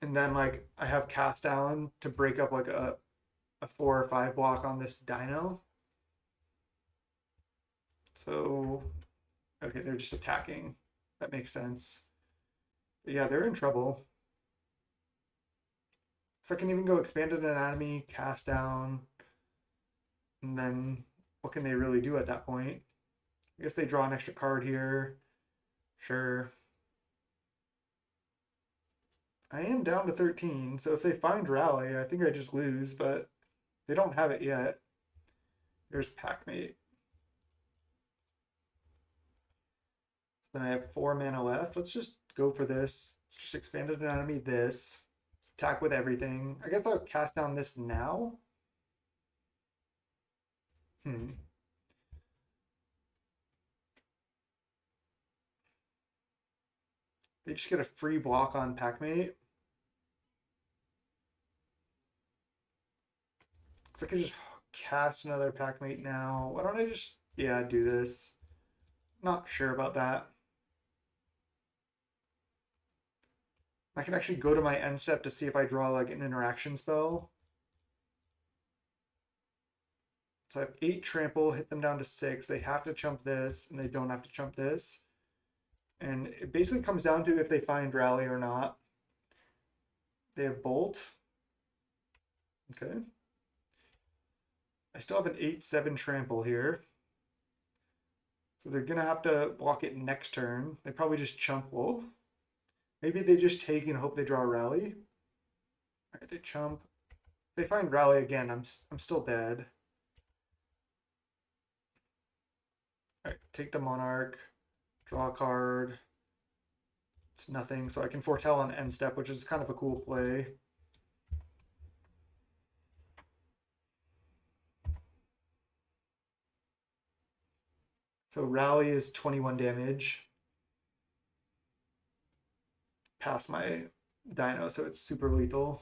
And then, like, I have Cast Down to break up, like, a 4 or 5 block on this Dino. So, okay, they're just attacking. That makes sense. But yeah, they're in trouble. So I can even go Expanded Anatomy, Cast Down, and then what can they really do at that point? I guess they draw an extra card here. Sure. I am down to 13, so if they find Rally, I think I just lose, but they don't have it yet. There's Packmate. So then I have 4 mana left. Let's just go for this. Let's just Expanded Anatomy this. Attack with everything. I guess I'll cast down this now. They just get a free block on Packmate. Looks like I just cast another Packmate now. Why don't I just, yeah, do this? Not sure about that. I can actually go to my end step to see if I draw like an interaction spell. So I have 8 trample, hit them down to 6. They have to chump this, and they don't have to chump this. And it basically comes down to if they find Rally or not. They have Bolt. Okay. I still have an 8/7 trample here. So they're going to have to block it next turn. They probably just chump Wolf. Maybe they just take and hope they draw a Rally. All right, they chump. If they find Rally again, I'm still dead. All right, take the Monarch, draw a card. It's nothing, so I can foretell on end step, which is kind of a cool play. So rally is 21 damage. Past my dino, so it's super lethal.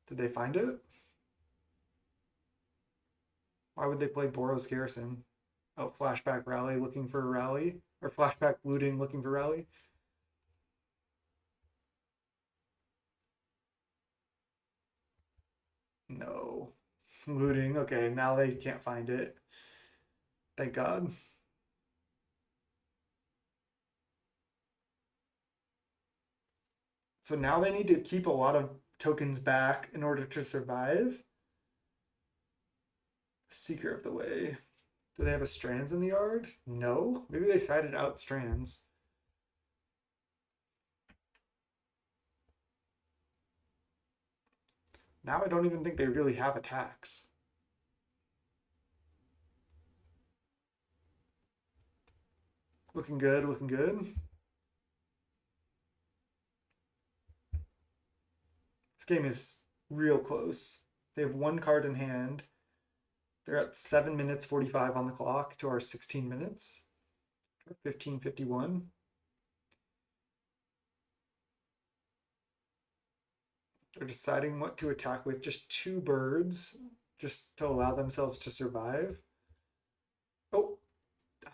Did they find it? Why would they play Boros Garrison? Oh, flashback rally looking for a rally. Or flashback looting looking for rally. No. Looting. Okay, now they can't find it. Thank God. So now they need to keep a lot of tokens back in order to survive. Seeker of the Way. Do they have a Strands in the yard? No. Maybe they sided out Strands. Now I don't even think they really have attacks. Looking good, looking good. This game is real close. They have one card in hand. They're at 7 minutes 45 on the clock to our 16 minutes. 15:51. They're deciding what to attack with just 2 birds just to allow themselves to survive. Oh,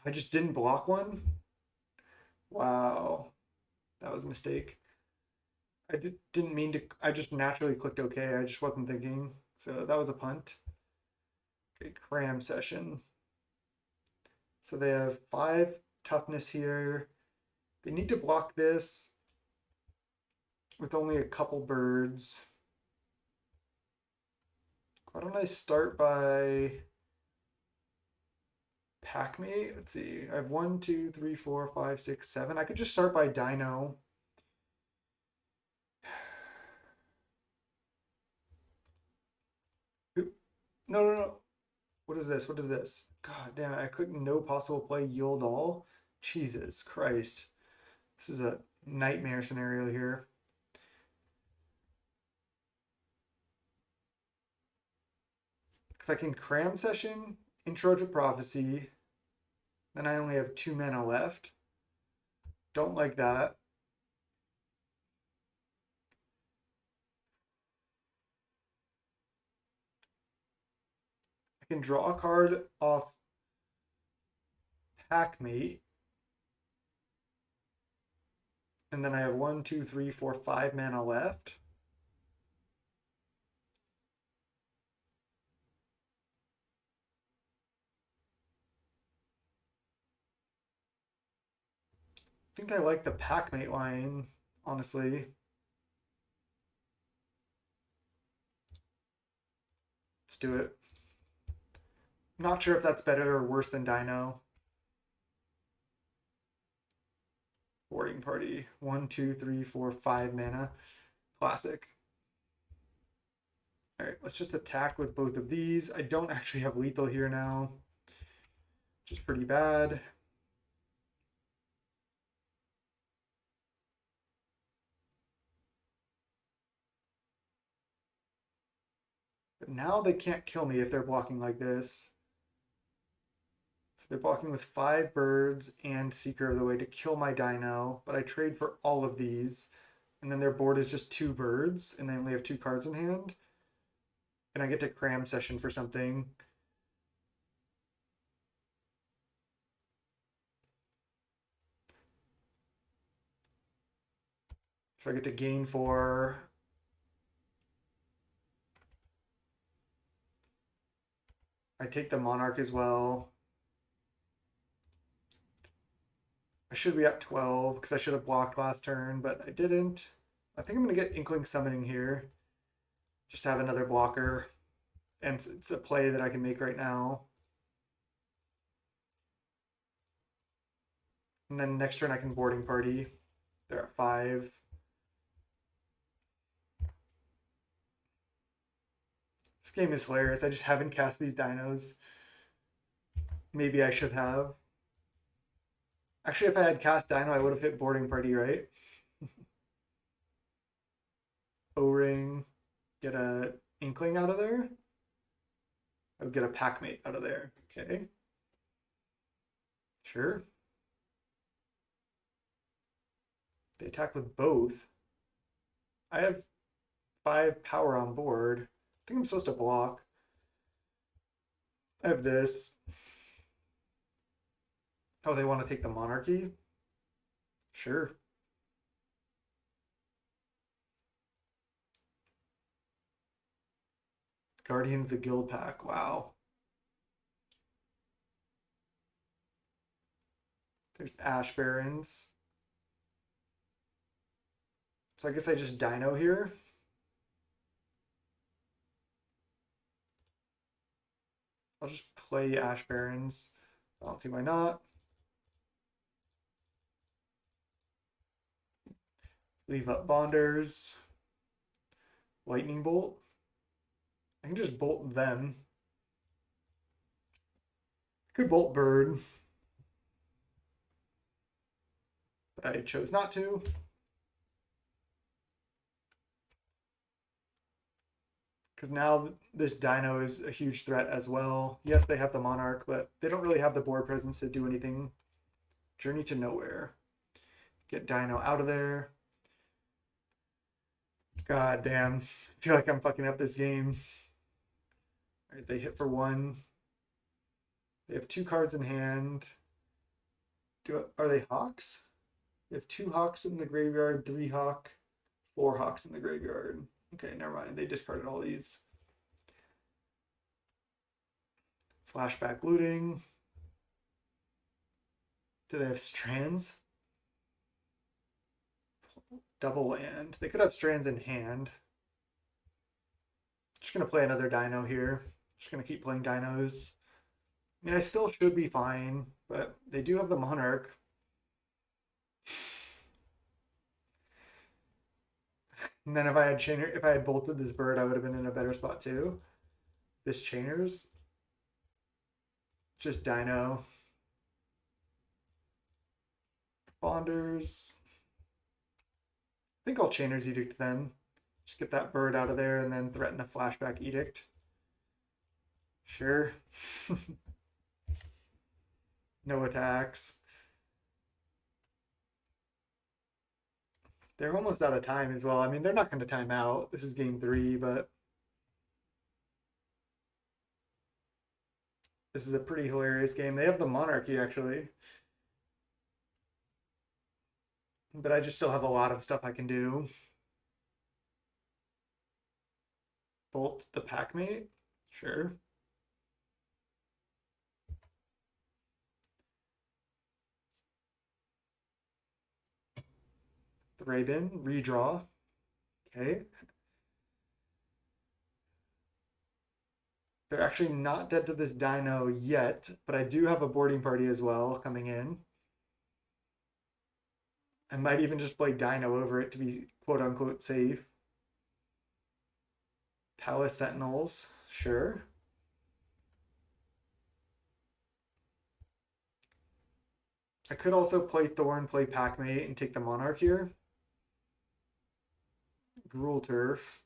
I just didn't block one. Wow, that was a mistake. Didn't mean to. I just naturally clicked OK. I just wasn't thinking. So that was a punt. Okay, cram session. So they have 5 toughness here. They need to block this with only a couple birds. Why don't I start by Packmate? Let's see. I have 1, 2, 3, 4, 5, 6, 7. I could just start by Dino. No, no, no. What is this? What is this? God damn it. I couldn't no possible play yield all. Jesus Christ. This is a nightmare scenario here. Because I can cram session, intro to prophecy. Then I only have 2 mana left. Don't like that. I can draw a card off Packmate. And then I have 1, 2, 3, 4, 5 mana left. I think I like the Packmate line, honestly. Let's do it. Not sure if that's better or worse than Dino. Boarding party. 1, 2, 3, 4, 5 mana. Classic. All right, let's just attack with both of these. I don't actually have lethal here now, which is pretty bad. But now they can't kill me if they're blocking like this. So they're blocking with 5 birds and Seeker of the Way to kill my Dino, but I trade for all of these. And then their board is just 2 birds, and they only have 2 cards in hand. And I get to cram session for something. So I get to gain 4. I take the Monarch as well. I should be at 12 because I should have blocked last turn, but I didn't. I think I'm going to get Inkling Summoning here. Just to have another blocker. And it's a play that I can make right now. And then next turn I can Boarding Party. They're at 5. This game is hilarious. I just haven't cast these dinos. Maybe I should have. Actually, if I had cast Dino, I would have hit Boarding Party, right? O-Ring. Get a Inkling out of there. I would get a packmate out of there. Okay. Sure. They attack with both. I have 5 power on board. I think I'm supposed to block. I have this. Oh, they want to take the monarchy? Sure. Guardian of the Guild Pack. Wow. There's Ash Barons. So I guess I just dino here. I'll just play Ash Barons. I don't see why not. Leave up Bonders. Lightning Bolt. I can just bolt them. Could bolt Bird. But I chose not to. Because now this dino is a huge threat as well. Yes, they have the Monarch, but they don't really have the board presence to do anything. Journey to Nowhere. Get dino out of there. God damn. I feel like I'm fucking up this game. All right, they hit for 1. They have 2 cards in hand. Are they Hawks? They have 2 Hawks in the graveyard, 3 Hawk, 4 Hawks in the graveyard. Okay, never mind. They discarded all these. Flashback looting. Do they have Strands? Double land. They could have Strands in hand. Just going to play another dino here. Just going to keep playing dinos. I mean, I still should be fine, but they do have the Monarch. And then if I had bolted this bird, I would have been in a better spot too. This Chainers. Just dino. Bonders. I think I'll Chainer's Edict then. Just get that bird out of there and then threaten a Flashback Edict. Sure. No attacks. They're almost out of time as well. I mean, they're not going to time out. This is game 3, but this is a pretty hilarious game. They have the Monarchy, actually. But I just still have a lot of stuff I can do. Bolt the Packmate? Sure. The Rabin, redraw. Okay. They're actually not dead to this dino yet, but I do have a boarding party as well coming in. I might even just play dino over it to be quote unquote safe. Palace Sentinels, sure. I could also play Thorn, play Packmate, and take the Monarch here. Gruul Turf.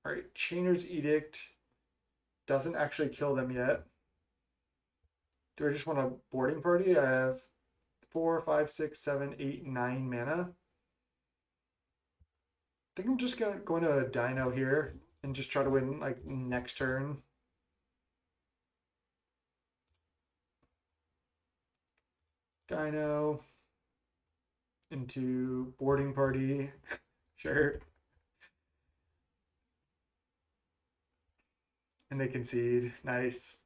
All right, Chainer's Edict doesn't actually kill them yet. Do I just want a boarding party? I have 4, 5, 6, 7, 8, 9 mana. I think I'm just going to dino here and just try to win like next turn. Dino into boarding party. Sure. And they concede. Nice.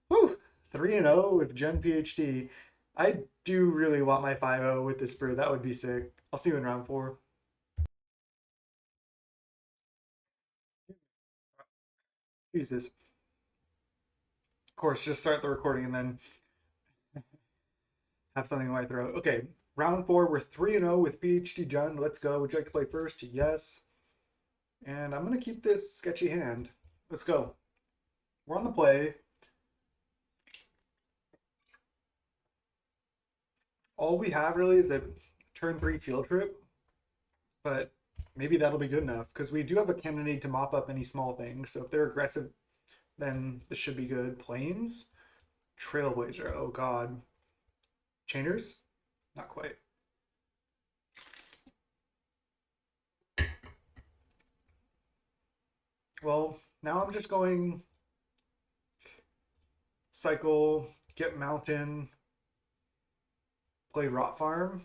Woo! 3-0 with Gen Ph.D. I do really want my 5-0 with this brew. That would be sick. I'll see you in round 4. Jesus. Of course, just start the recording and then have something in my throat. Okay, round 4. We're 3-0 with Ph.D. John. Let's go. Would you like to play first? Yes. And I'm going to keep this sketchy hand. Let's go. We're on the play. All we have really is the turn 3 field trip. But Maybe that'll be good enough because we do have a cannonade to mop up any small things. So if they're aggressive, then this should be good. Planes, Trailblazer. Oh God, Chainers, not quite. Well, now I'm just going cycle, get mountain, play Rot Farm.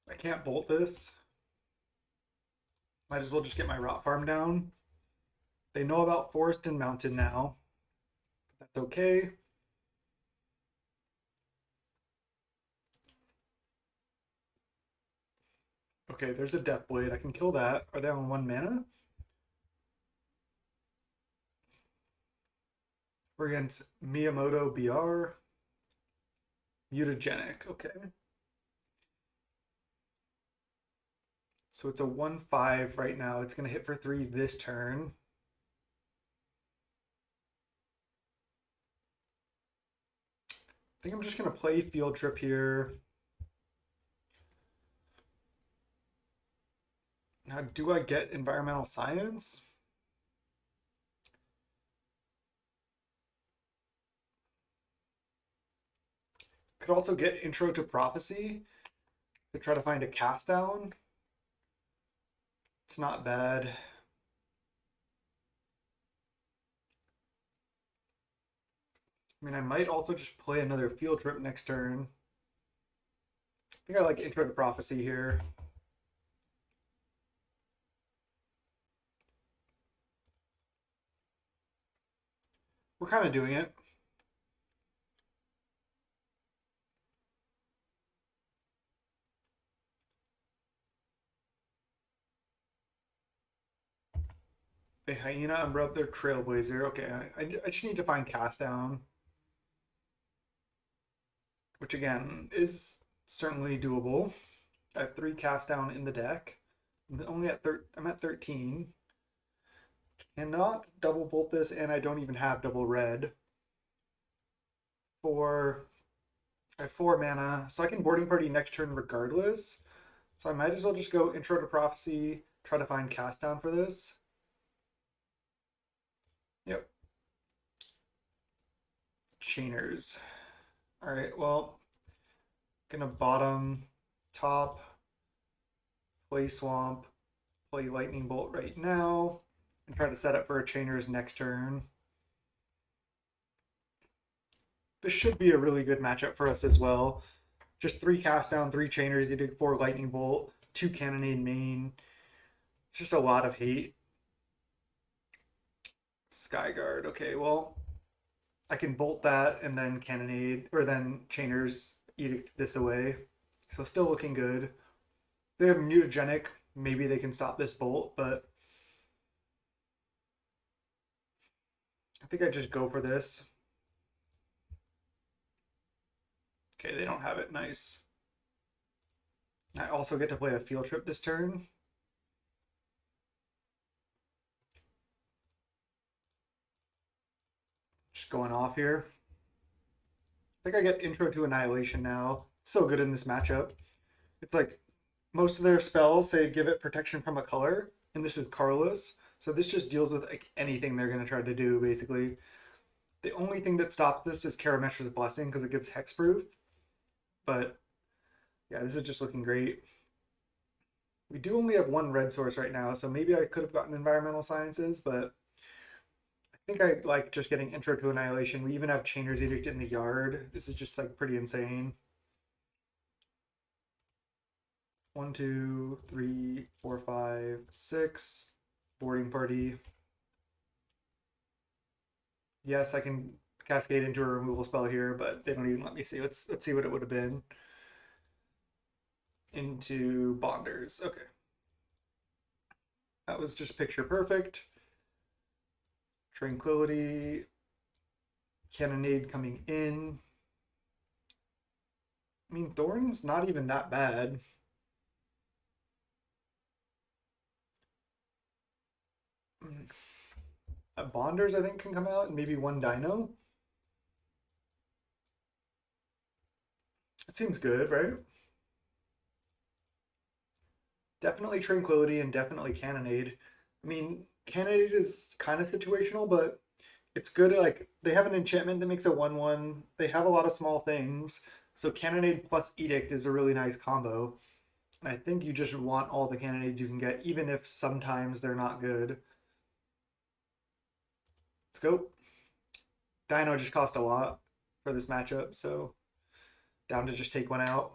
I can't bolt this. Might as well just get my Rot Farm down. They know about Forest and Mountain now. That's okay. Okay, there's a Death Blade. I can kill that. Are they on 1 mana? We're against Miyamoto BR. Mutagenic. Okay. So it's a 1/5 right now. It's going to hit for 3 this turn. I think I'm just going to play Field Trip here. Now, do I get Environmental Science? Could also get Intro to Prophecy to try to find a cast down. It's not bad. I mean, I might also just play another Field Trip next turn. I think I like Intro to Prophecy here. We're kind of doing it. They Hyena Umbra, their Trailblazer. Okay, I just need to find cast down, which again is certainly doable. I have 3 cast down in the deck. I'm at 13. Cannot double bolt this, and I don't even have double red. I have 4 mana, so I can boarding party next turn regardless. So I might as well just go Intro to Prophecy, try to find cast down for this. Yep. Chainers. All right, well, gonna bottom, top, play Swamp, play Lightning Bolt right now, and try to set up for a Chainers next turn. This should be a really good matchup for us as well. Just 3 cast down, 3 Chainers, you did 4 Lightning Bolt, 2 Cannonade main. It's just a lot of hate. Skyguard. Okay, well, I can bolt that and then Cannonade, or then Chainers Edict this away. So still looking good. They have Mutagenic. Maybe they can stop this bolt, but I think I just go for this. Okay, they don't have it. Nice. I also get to play a Field Trip this turn. Just going off here. I think I get Intro to Annihilation now. It's so good in this matchup. It's like most of their spells say give it protection from a color, and this is colorless. So this just deals with like anything they're going to try to do, basically. The only thing that stops this is Karametra's Blessing because it gives hexproof. But yeah, this is just looking great. We do only have 1 red source right now, so maybe I could have gotten Environmental Sciences, but I think I like just getting Intro to Annihilation. We even have Chainer's Edict in the yard. This is just like pretty insane. 1, 2, 3, 4, 5, 6. Boarding party. Yes, I can cascade into a removal spell here, but they don't even let me see. Let's see what it would have been. Into Bonders. Okay. That was just picture perfect. Tranquility. Cannonade coming in. I mean, Thorn's not even that bad. Bonders, I think, can come out, and maybe 1 Dino. It seems good, right? Definitely Tranquility and definitely Cannonade. I mean, Cannonade is kind of situational, but it's good. Like they have an enchantment that makes a 1/1. They have a lot of small things. So Cannonade plus Edict is a really nice combo. And I think you just want all the Cannonades you can get, even if sometimes they're not good. Let's go. Dino just cost a lot for this matchup, so down to just take one out.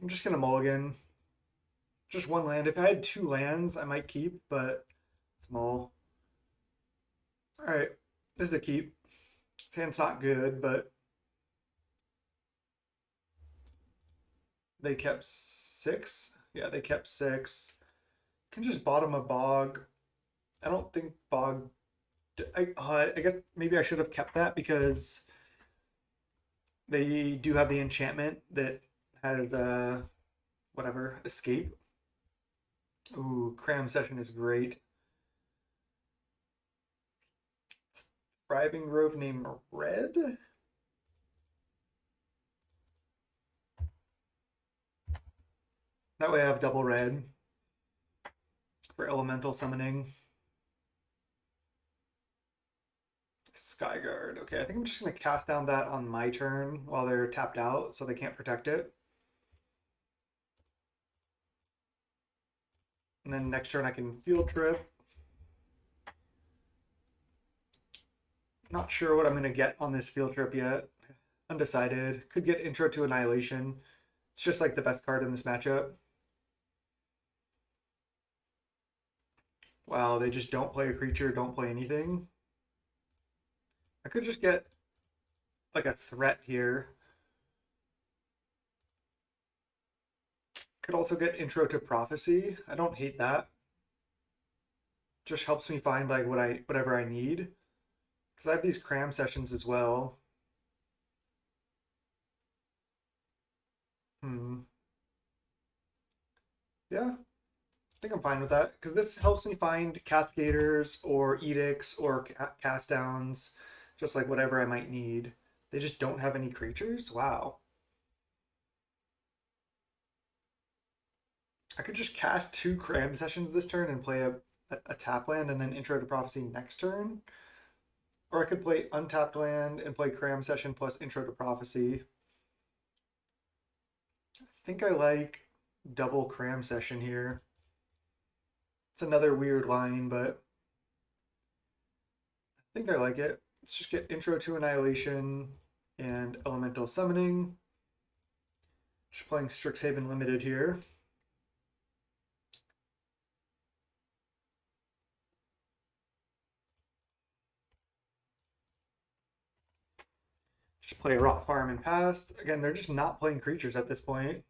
I'm just gonna mulligan. Just one land. If I had two lands, I might keep, but it's mull. All right, this is a keep. This hand's not good, but they kept six. Yeah, they kept six. Can just bottom a bog. I don't think bog. I guess maybe I should have kept that because they do have the enchantment that has whatever escape. Ooh, cram session is great. Thriving Grove named Red. That way I have double red for elemental summoning. Skyguard. Okay, I think I'm just going to cast down that on my turn while they're tapped out so they can't protect it. And then next turn I can field trip. Not sure what I'm going to get on this field trip yet. Undecided. Could get Intro to Annihilation. It's just like the best card in this matchup. Wow, they just don't play a creature, don't play anything. I could just get like a threat here. Could also get Intro to Prophecy. I don't hate that. Just helps me find like whatever I need. Because I have these cram sessions as well. Yeah, I think I'm fine with that. Because this helps me find Cascaders or Edicts or cast downs. Just like whatever I might need. They just don't have any creatures? Wow. I could just cast two cram sessions this turn and play a tap land and then Intro to Prophecy next turn. Or I could play untapped land and play cram session plus Intro to Prophecy. I think I like double cram session here. It's another weird line, but I think I like it. Let's just get Intro to Annihilation and Elemental Summoning. Just playing Strixhaven Limited here. Just play a Rot Farm and pass. Again, they're just not playing creatures at this point.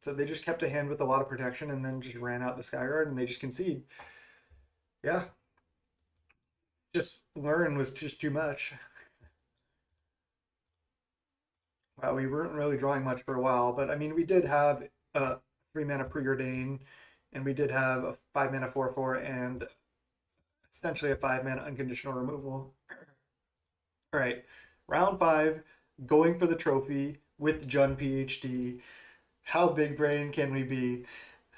So they just kept a hand with a lot of protection and then just ran out the Skyguard and they just concede. Yeah. Just learn was just too much. Wow, we weren't really drawing much for a while, but I mean, we did have a 3 mana preordain, and we did have a 5 mana 4/4, and essentially a 5 mana unconditional removal. All right, round five, going for the trophy with Jun PhD. How big brain can we be?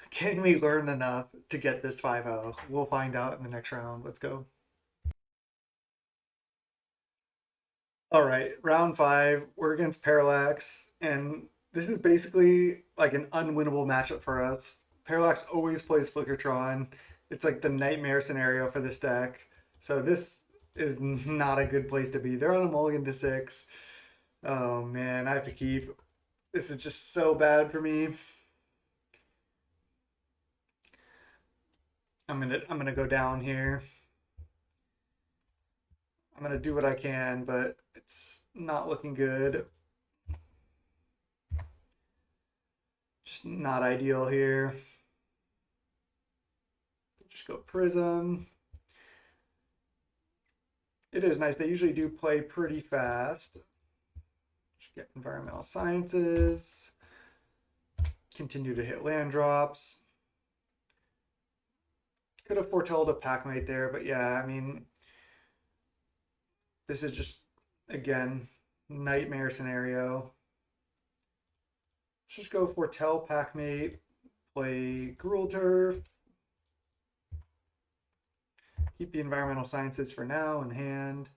Can we learn enough to get this 5-0? We'll find out in the next round. Let's go. All right, round five. We're against Parallax, and this is basically like an unwinnable matchup for us. Parallax always plays Flickertron. It's like the nightmare scenario for this deck. So this is not a good place to be. They're on a mulligan to 6. Oh man, I have to keep. This is just so bad for me. I'm gonna go down here. I'm gonna do what I can, but it's not looking good. Just not ideal here. Just go Prism. It is nice. They usually do play pretty fast. Just get Environmental Sciences. Continue to hit land drops. Could have foretold a Packmate there, but yeah, I mean, this is just, again, nightmare scenario. Let's just go Foretell, Packmate, play Gruel Turf. Keep the environmental sciences for now in hand.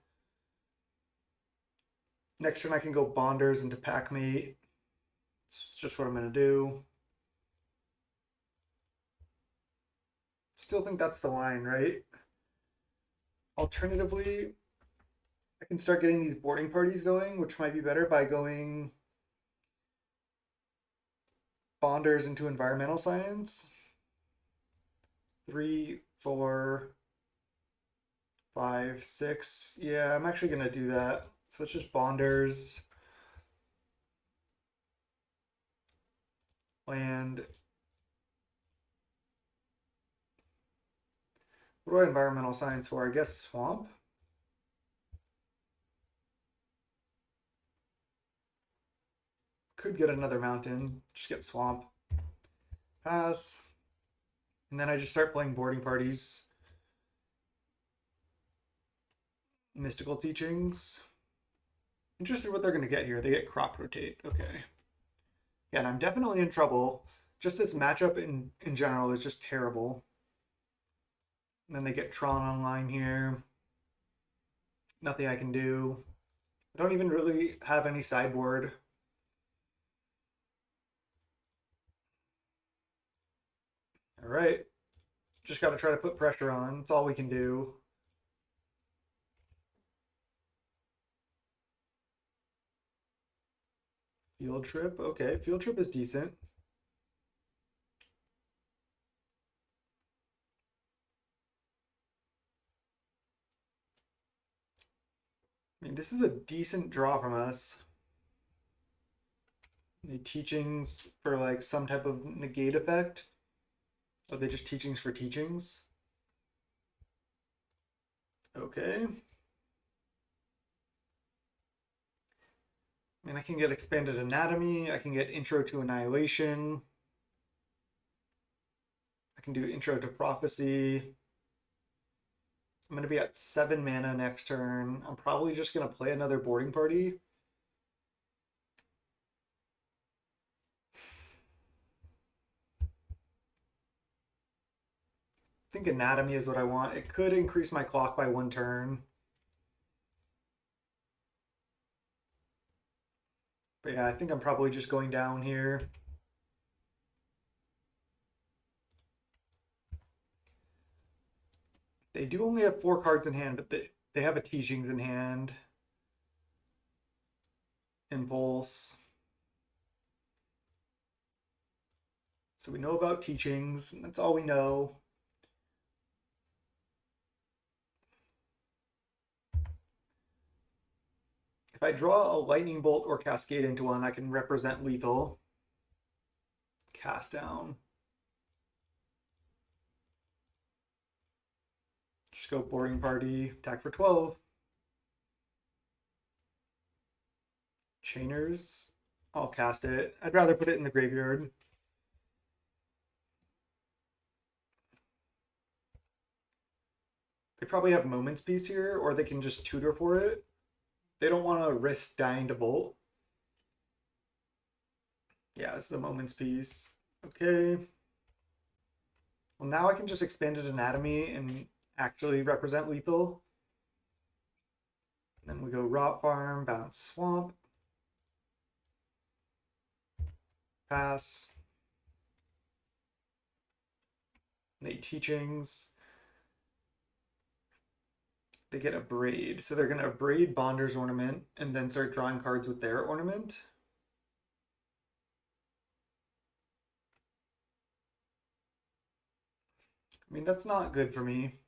Next turn I can go Bonders into Packmate. It's just what I'm going to do. Still think that's the line, right? Alternatively, I can start getting these boarding parties going, which might be better by going Bonders into environmental science. 3, 4, 5, 6. Yeah, I'm actually going to do that. So it's just Bonders, land. What do I environmental science for? I guess swamp. Could get another mountain. Just get swamp. Pass. And then I just start playing boarding parties. Mystical teachings. Interested what they're going to get here. They get crop rotate. Okay. Yeah, and I'm definitely in trouble. Just this matchup in general is just terrible. And then they get Tron online here. Nothing I can do. I don't even really have any sideboard. All right. Just got to try to put pressure on. It's all we can do. Field trip. Okay, field trip is decent. I mean, this is a decent draw from us. The teachings for like some type of negate effect. Are they just teachings for teachings? Okay. I mean, I can get expanded anatomy. I can get intro to annihilation. I can do intro to prophecy. I'm going to be at 7 mana next turn. I'm probably just going to play another boarding party. I think anatomy is what I want. It could increase my clock by 1 turn. But yeah, I think I'm probably just going down here. They do only have 4 cards in hand, but they have a teachings in hand. Impulse. So we know about teachings. That's all we know. If I draw a lightning bolt or cascade into one, I can represent lethal. Cast down. Just go boarding party. Attack for 12. Chainers. I'll cast it. I'd rather put it in the graveyard. They probably have Moments Piece here, or they can just tutor for it. They don't want to risk dying to bolt. Yeah, it's the Moments Piece. Okay. Well, now I can just expanded anatomy and actually represent lethal. And then we go Rot Farm, bounce Swamp. Pass. They teachings. They get a braid. So they're going to braid Bonder's ornament and then start drawing cards with their ornament. I mean, that's not good for me.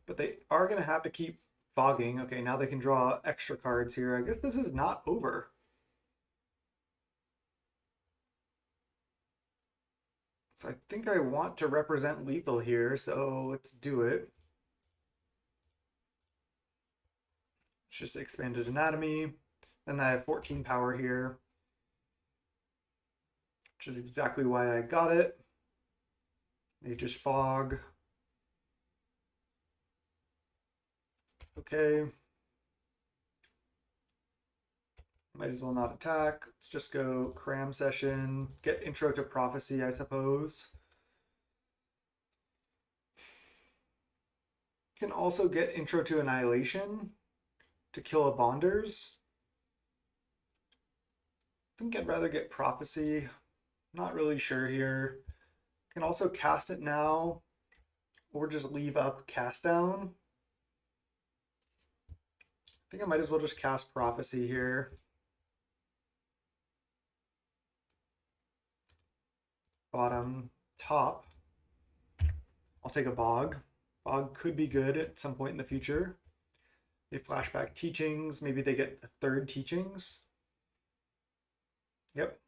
But they are going to have to keep fogging. Okay, now they can draw extra cards here. I guess this is not over. So I think I want to represent lethal here, so let's do it. It's just expanded anatomy. Then I have 14 power here, which is exactly why I got it. They just fog. Okay. Might as well not attack. Let's just go cram session, get intro to prophecy, I suppose. Can also get intro to annihilation to kill a bonders. I think I'd rather get prophecy. Not really sure here. Can also cast it now or just leave up cast down. I think I might as well just cast prophecy here. Bottom, top. I'll take a bog. Bog could be good at some point in the future. They flashback teachings. Maybe they get the third teachings. Yep.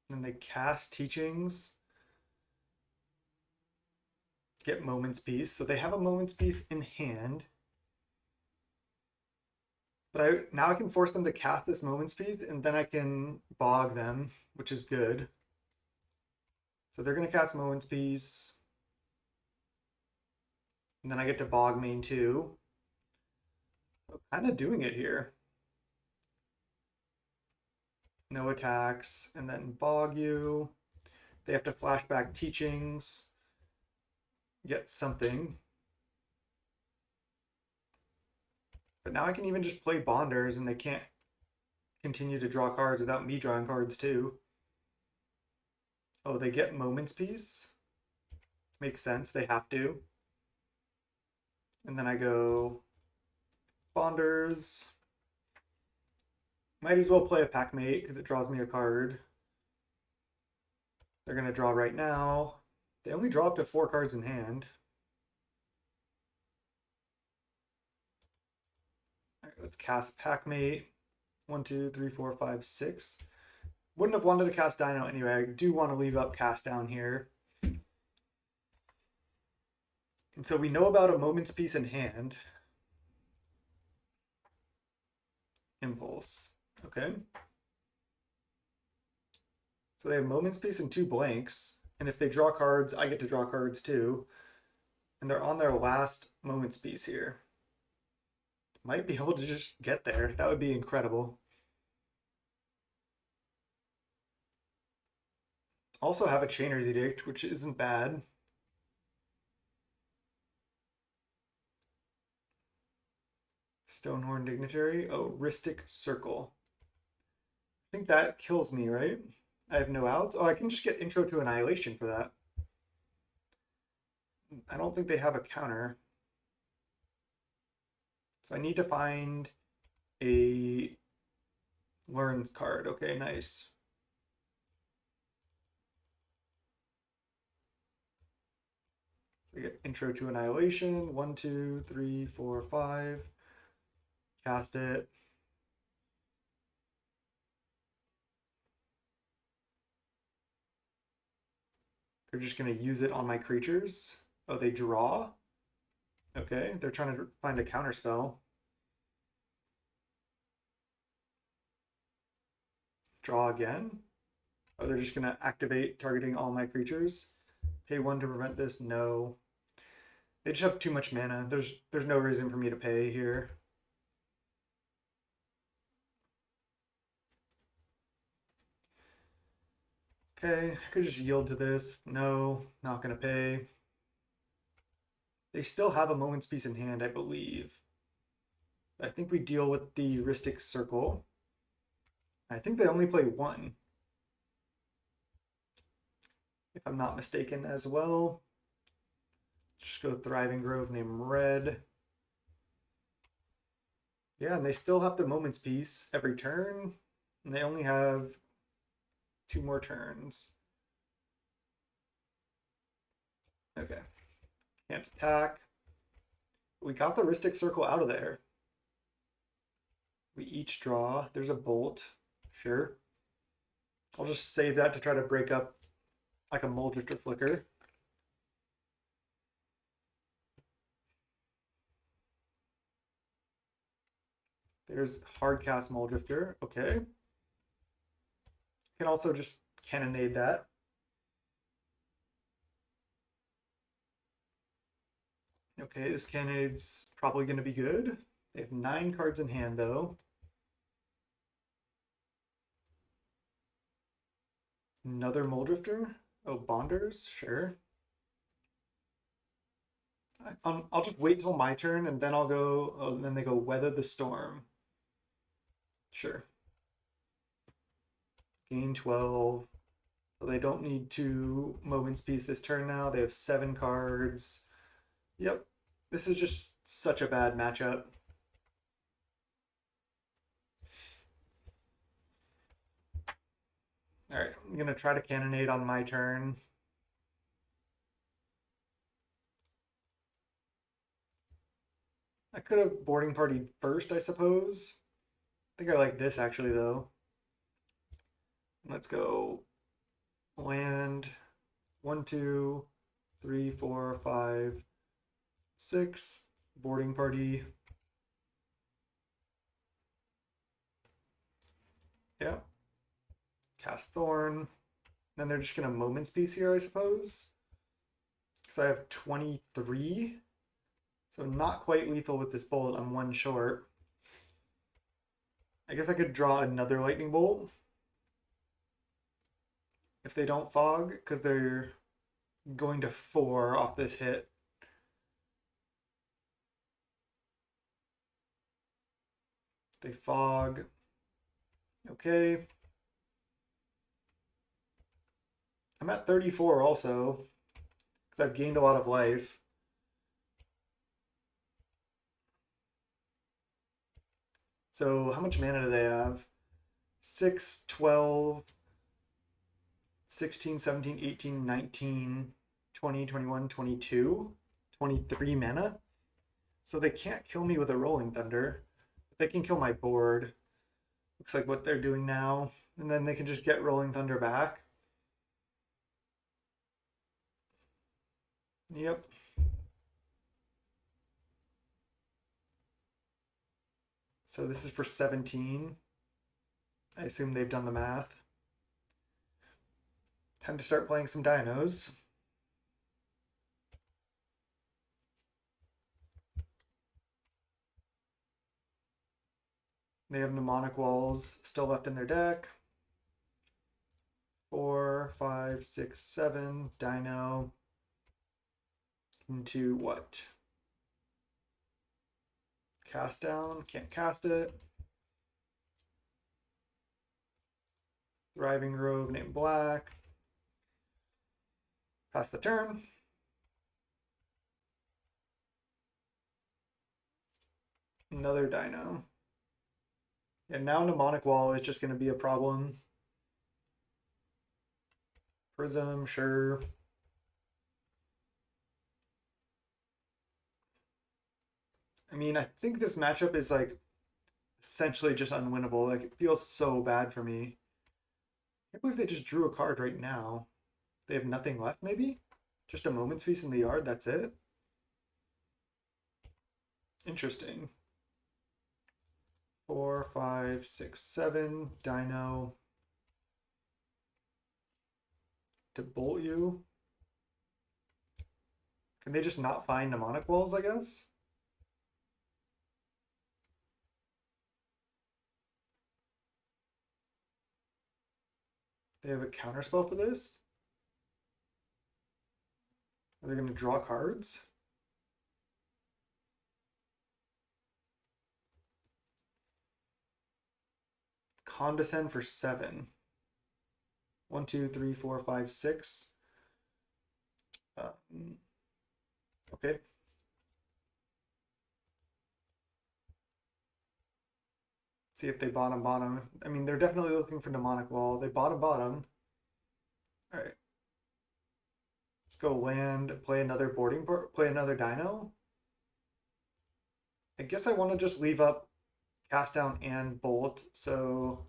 Then they cast teachings. Get Moment's Peace. So they have a Moment's Peace in hand. But now I can force them to cast this Moment's Peace, and then I can bog them, which is good. So they're going to cast Moment's Peace. And then I get to bog main 2. So kind of doing it here. No attacks, and then bog you. They have to flashback teachings. Get something. But now I can even just play bonders and they can't continue to draw cards without me drawing cards too. Oh, they get Moment's Peace. Makes sense, they have to. And then I go bonders. Might as well play a Packmate because it draws me a card. They're going to draw right now. They only draw up to 4 cards in hand. All right, let's cast Packmate. 1, 2, 3, 4, 5, 6. Wouldn't have wanted to cast Dino anyway. I do want to leave up cast down here. And so we know about a Moment's Peace in hand. Impulse. Okay. So they have Moment's Peace and 2 blanks. And if they draw cards, I get to draw cards too. And they're on their last Moment's Peace here. Might be able to just get there. That would be incredible. Also have a Chainer's Edict, which isn't bad. Stonehorn Dignitary. Oh, Rhystic Circle. I think that kills me, right? I have no outs. Oh, I can just get Intro to Annihilation for that. I don't think they have a counter. So I need to find a Learn card. Okay, nice. So I get Intro to Annihilation. 1, 2, 3, 4, 5. Cast it. They're just going to use it on my creatures. Oh, they draw? Okay, they're trying to find a counter spell. Draw again. Oh, they're just going to activate targeting all my creatures. Pay 1 to prevent this? No. They just have too much mana. There's no reason for me to pay here. Okay, I could just yield to this. No, not going to pay. They still have a Moment's Peace in hand, I believe. I think we deal with the Rhystic Circle. I think they only play 1. If I'm not mistaken as well. Just go Thriving Grove, name Red. Yeah, and they still have to Moment's Peace every turn. And they only have 2 more turns. Okay. Can't attack. We got the Rhystic Circle out of there. We each draw. There's a bolt. Sure. I'll just save that to try to break up like a Muldrifter Flicker. There's Hardcast Muldrifter. Okay. Can also just cannonade that. Okay, this cannonade's probably going to be good. They have 9 cards in hand, though. Another Muldrifter? Oh, Bonders? Sure. I'll just wait till my turn and then I'll go. Oh, and then they go Weather the Storm. Sure. Gain 12. So they don't need to Moment's Peace this turn now. They have 7 cards. Yep. This is just such a bad matchup. All right, I'm going to try to Cannonade on my turn. I could have boarding party first, I suppose. I think I like this actually, though. Let's go land 1, 2, 3, 4, 5, 6. Boarding party. Yeah. Cast Thorn. Then they're just going to Moment's Peace here, I suppose. Because I have 23. So not quite lethal with this bolt. I'm 1 short. I guess I could draw another lightning bolt if they don't fog, because they're going to 4 off this hit. They fog. Okay. I'm at 34 also, because I've gained a lot of life. So how much mana do they have? 6, 12, 16, 17, 18, 19, 20, 21, 22, 23 mana. So they can't kill me with a Rolling Thunder, but they can kill my board. Looks like what they're doing now. And then they can just get Rolling Thunder back. Yep. So this is for 17. I assume they've done the math. Time to start playing some dinos. They have Mnemonic Walls still left in their deck. 4, 5, 6, 7. Dino. Into what? Cast down. Can't cast it. Thriving Rogue named Black. Pass the turn. Another dino. And now Mnemonic Wall is just going to be a problem. Prism, sure. I mean, I think this matchup is like essentially just unwinnable. Like, it feels so bad for me. I can't believe they just drew a card right now. They have nothing left, maybe? Just a Moment's Peace in the yard, that's it? Interesting. 4, 5, 6, 7. Dino. To bolt you. Can they just not find Mnemonic Walls, I guess? They have a counterspell for this? Are they going to draw cards? Condescend for 7. 1, 2, 3, 4, 5, 6. Okay. See if they bottom. I mean, they're definitely looking for Mnemonic Wall. They bottom. All right. Let's go land, play another play another dino. I guess I want to just leave up cast down and bolt, so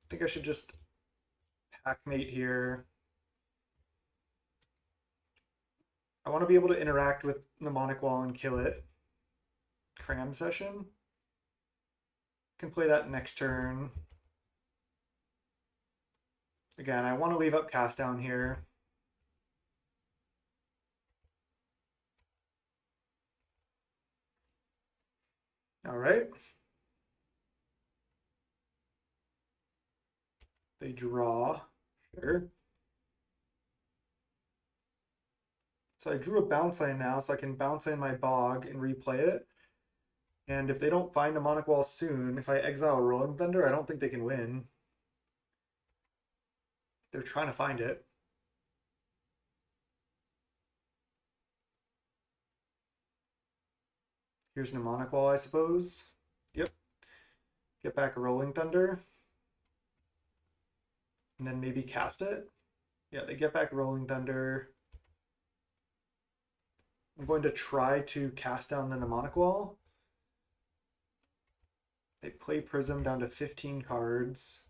I think I should just packmate here. I want to be able to interact with Mnemonic Wall and kill it. Cram session. Can play that next turn. Again, I want to leave up cast down here. All right. They draw. Sure. So I drew a bounce land now, so I can bounce in my bog and replay it. And if they don't find a Mnemonic Wall soon, if I exile Rolling Thunder, I don't think they can win. They're trying to find it. Here's Mnemonic Wall, I suppose. Yep. Get back a Rolling Thunder. And then maybe cast it. Yeah, they get back Rolling Thunder. I'm going to try to cast down the Mnemonic Wall. They play Prism down to 15 cards.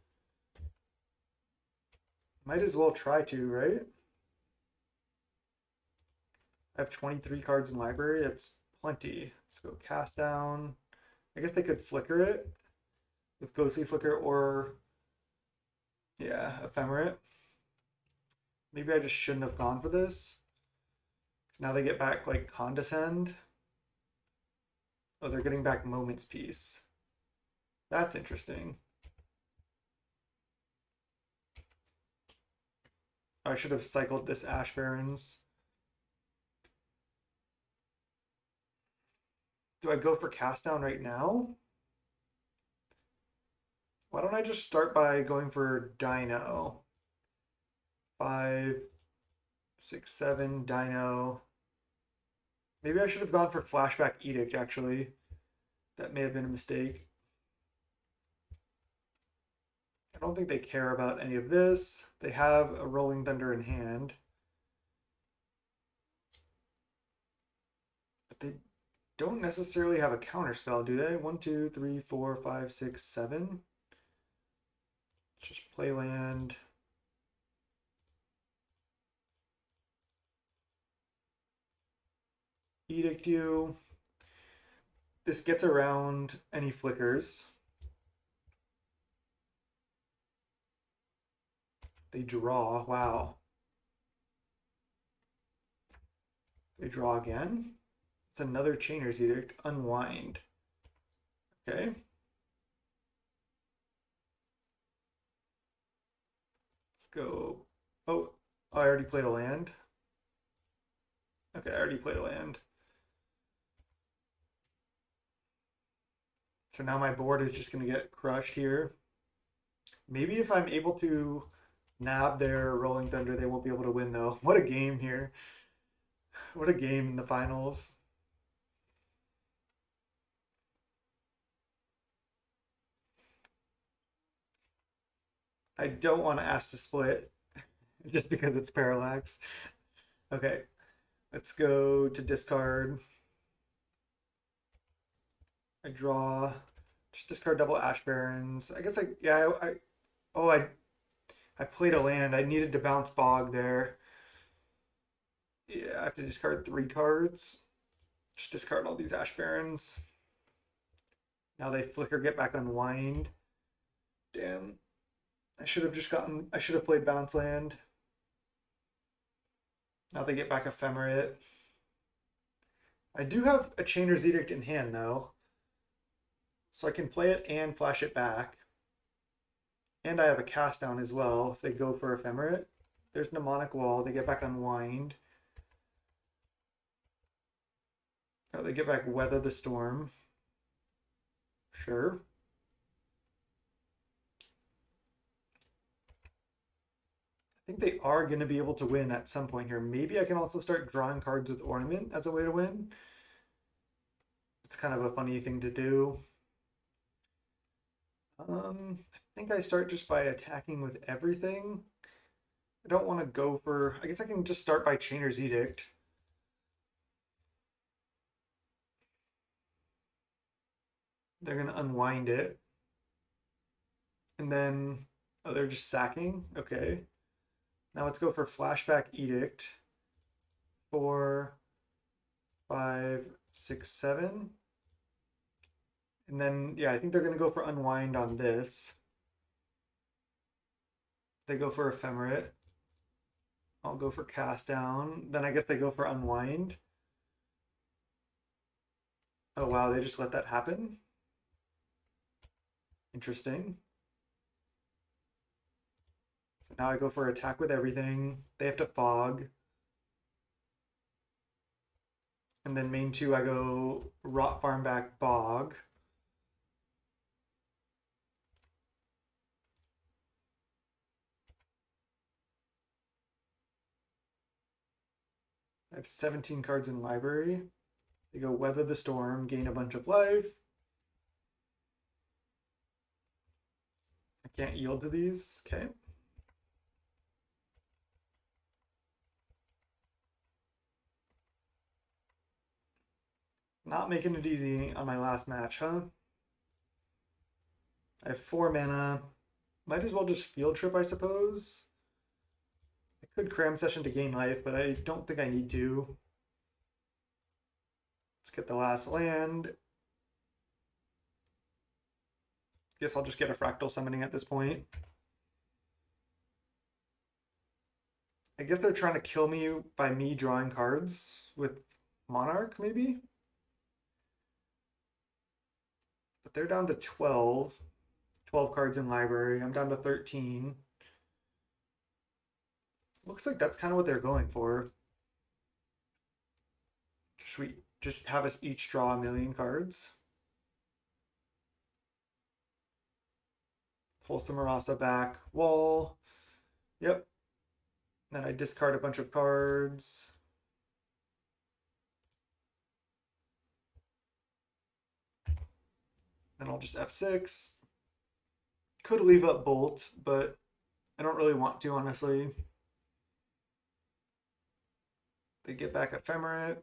Might as well try to, right? I have 23 cards in library. That's plenty. Let's go cast down. I guess they could flicker it with Ghostly Flicker or, yeah, Ephemerate. Maybe I just shouldn't have gone for this. Because now they get back, like, Condescend. Oh, they're getting back Moment's Peace. That's interesting. I should have cycled this Ash Barrens. Do I go for cast down right now? Why don't I just start by going for Dino? 5, 6, 7, Dino. Maybe I should have gone for Flashback Edict, actually. That may have been a mistake. I don't think they care about any of this. They have a Rolling Thunder in hand. But they don't necessarily have a counterspell, do they? 1, 2, 3, 4, 5, 6, 7. Just play land. Edict you. This gets around any flickers. They draw. Wow. They draw again. It's another Chainer's Edict. Unwind. Okay. Let's go. Oh, I already played a land. Okay, I already played a land. So now my board is just going to get crushed here. Maybe if I'm able to nab their Rolling Thunder, they won't be able to win, though. What a game here. What a game in the finals. I don't want to ask to split just because it's parallax. Okay, let's go to discard. I draw. Just discard double Ash Barrens. I guess oh, I played a land. I needed to bounce Bog there. Yeah, I have to discard 3 cards. Just discard all these Ash Barrens. Now they flicker, get back Unwind. Damn. I should have played Bounce Land. Now they get back Ephemerate. I do have a Chainer's Edict in hand, though. So I can play it and flash it back. And I have a cast down as well if they go for Ephemerate. There's Mnemonic Wall. They get back Unwind. Oh, they get back Weather the Storm. Sure. I think they are going to be able to win at some point here. Maybe I can also start drawing cards with Ornament as a way to win. It's kind of a funny thing to do. I think I start just by attacking with everything. I don't want to go for... I guess I can just start by Chainer's Edict. They're going to unwind it. And then... Oh, they're just sacking? Okay. Now let's go for Flashback Edict. 4, 5, 6, 7. And then, yeah, I think they're going to go for Unwind on this. They go for Ephemerate. I'll go for Cast Down. Then I guess they go for Unwind. Oh, wow, they just let that happen? Interesting. So now I go for attack with everything. They have to fog. And then main 2, I go Rot Farm back Bog. I have 17 cards in library. They go Weather the Storm, gain a bunch of life. I can't yield to these. Okay. Not making it easy on my last match, huh? I have 4 mana. Might as well just Field Trip, I suppose. I could Cram Session to gain life, but I don't think I need to. Let's get the last land. Guess I'll just get a Fractal Summoning at this point. I guess they're trying to kill me by me drawing cards with Monarch, maybe? But they're down to 12. 12 cards in library. I'm down to 13. Looks like that's kind of what they're going for. Just have us each draw a million cards. Pull some Marasa back. Wall. Yep. Then I discard a bunch of cards. Then I'll just F6. Could leave up Bolt, but I don't really want to, honestly. They get back Ephemerate.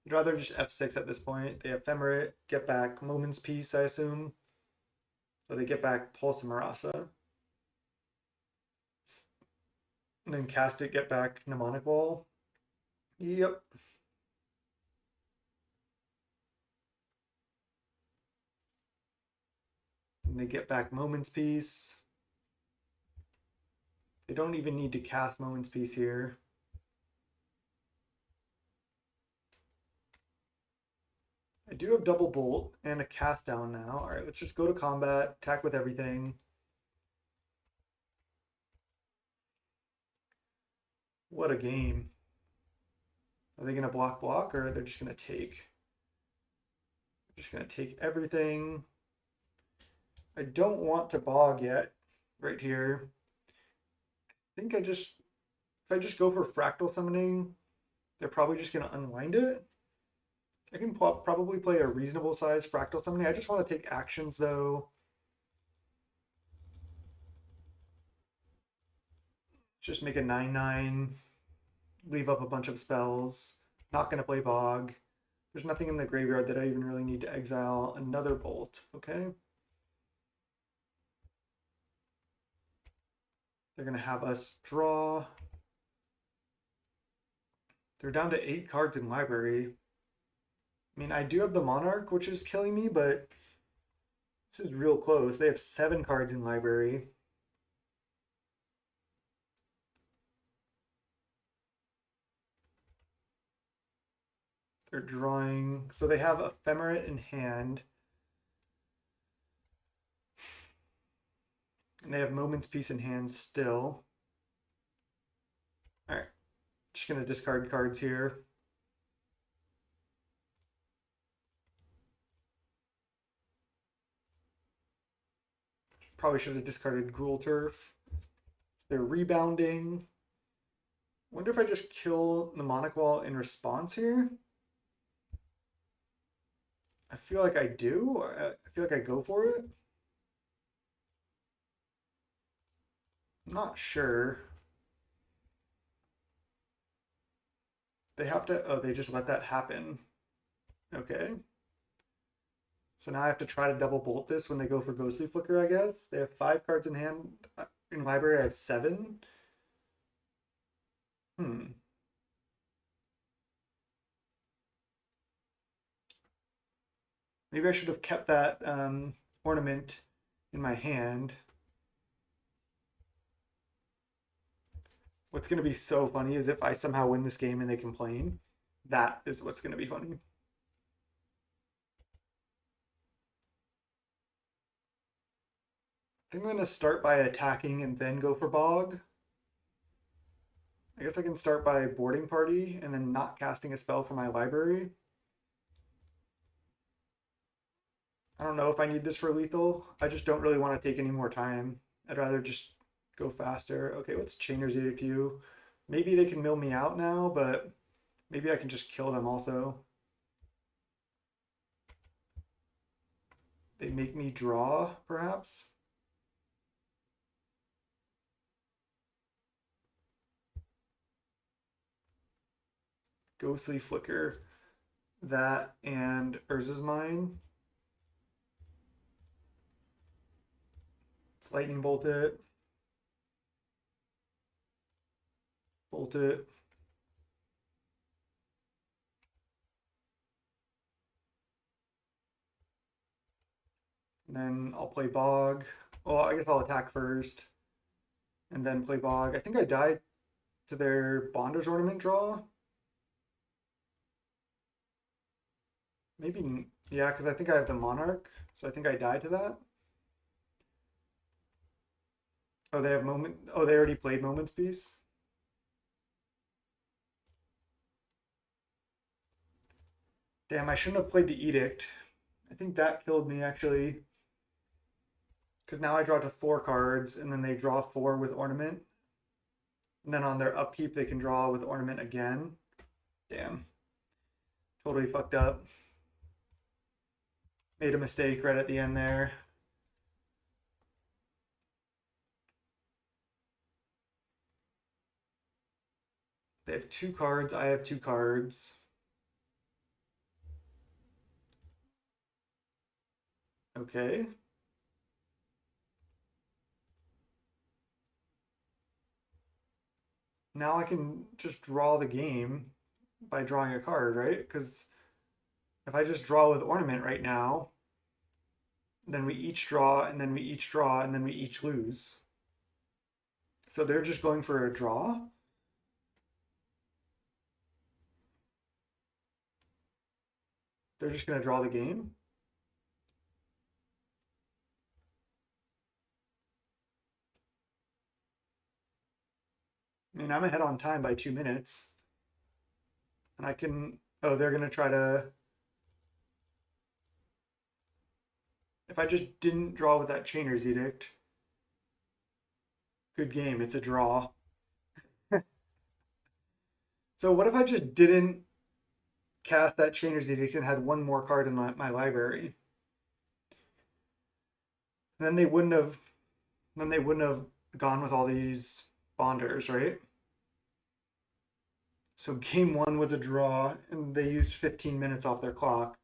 I'd rather just F6 at this point. They Ephemerate, get back Moment's Peace, I assume. So they get back Pulse and Marasa. And then cast it, get back Mnemonic Wall. Yep. And they get back Moment's Peace. They don't even need to cast Moment's Peace here. I do have double bolt and a cast down now. All right, let's just go to combat, attack with everything. What a game. Are they going to block or they're just going to take? They're just going to take everything. I don't want to bog yet right here. I think if I just go for Fractal Summoning, they're probably just going to unwind it. I can probably play a reasonable size Fractal Summoning. I just want to take actions though. Just make a 9/9, leave up a bunch of spells. Not going to play Bog. There's nothing in the graveyard that I even really need to exile. Another Bolt, okay? They're going to have us draw. They're down to 8 cards in library. I mean, I do have the Monarch, which is killing me, but this is real close. They have 7 cards in library. They're drawing. So they have Ephemerate in hand. And they have Moment's Peace in hand still. All right. Just going to discard cards here. Probably should have discarded Gruul Turf. So they're rebounding. Wonder if I just kill Mnemonic Wall in response here? I feel like I do. I feel like I go for it. I'm not sure. They have to, oh, they just let that happen. Okay. So now I have to try to double bolt this when they go for Ghostly Flicker, I guess. They have 5 cards in hand. In library, I have 7. Maybe I should have kept that ornament in my hand. What's going to be so funny is if I somehow win this game and they complain. That is what's going to be funny. think I'm going to start by attacking and then go for bog. I guess I can start by boarding party and then not casting a spell from my library. I don't know if I need this for lethal. I just don't really want to take any more time. I'd rather just go faster. Okay, what's Chainer's Edict do? Maybe they can mill me out now, but maybe I can just kill them also. They make me draw, perhaps? Ghostly Flicker, that, and Urza's Mine. Let's Lightning Bolt it. Bolt it. And then I'll play Bog. Well, I guess I'll attack first and then play Bog. I think I died to their Bonder's Ornament draw. Maybe, yeah, because I think I have the Monarch, so I think I died to that. Oh, they have Moment. Oh, they already played Moment's Peace. Damn, I shouldn't have played the Edict. I think that killed me, actually. Because now I draw to 4 cards, and then they draw 4 with Ornament. And then on their upkeep, they can draw with Ornament again. Damn. Totally fucked up. Made a mistake right at the end there. They have 2 cards. I have 2 cards. Okay. Now I can just draw the game by drawing a card, right? Because if I just draw with Ornament right now, then we each draw, and then we each draw, and then we each lose. So they're just going for a draw? They're just going to draw the game? I mean, I'm ahead on time by 2 minutes. And I can... Oh, they're going to try to... If I just didn't draw with that Chainer's Edict... Good game, it's a draw. So what if I just didn't cast that Chainer's Edict and had 1 more card in my library? Then they wouldn't have... Then they wouldn't have gone with all these Bonders, right? So game 1 was a draw, and they used 15 minutes off their clock.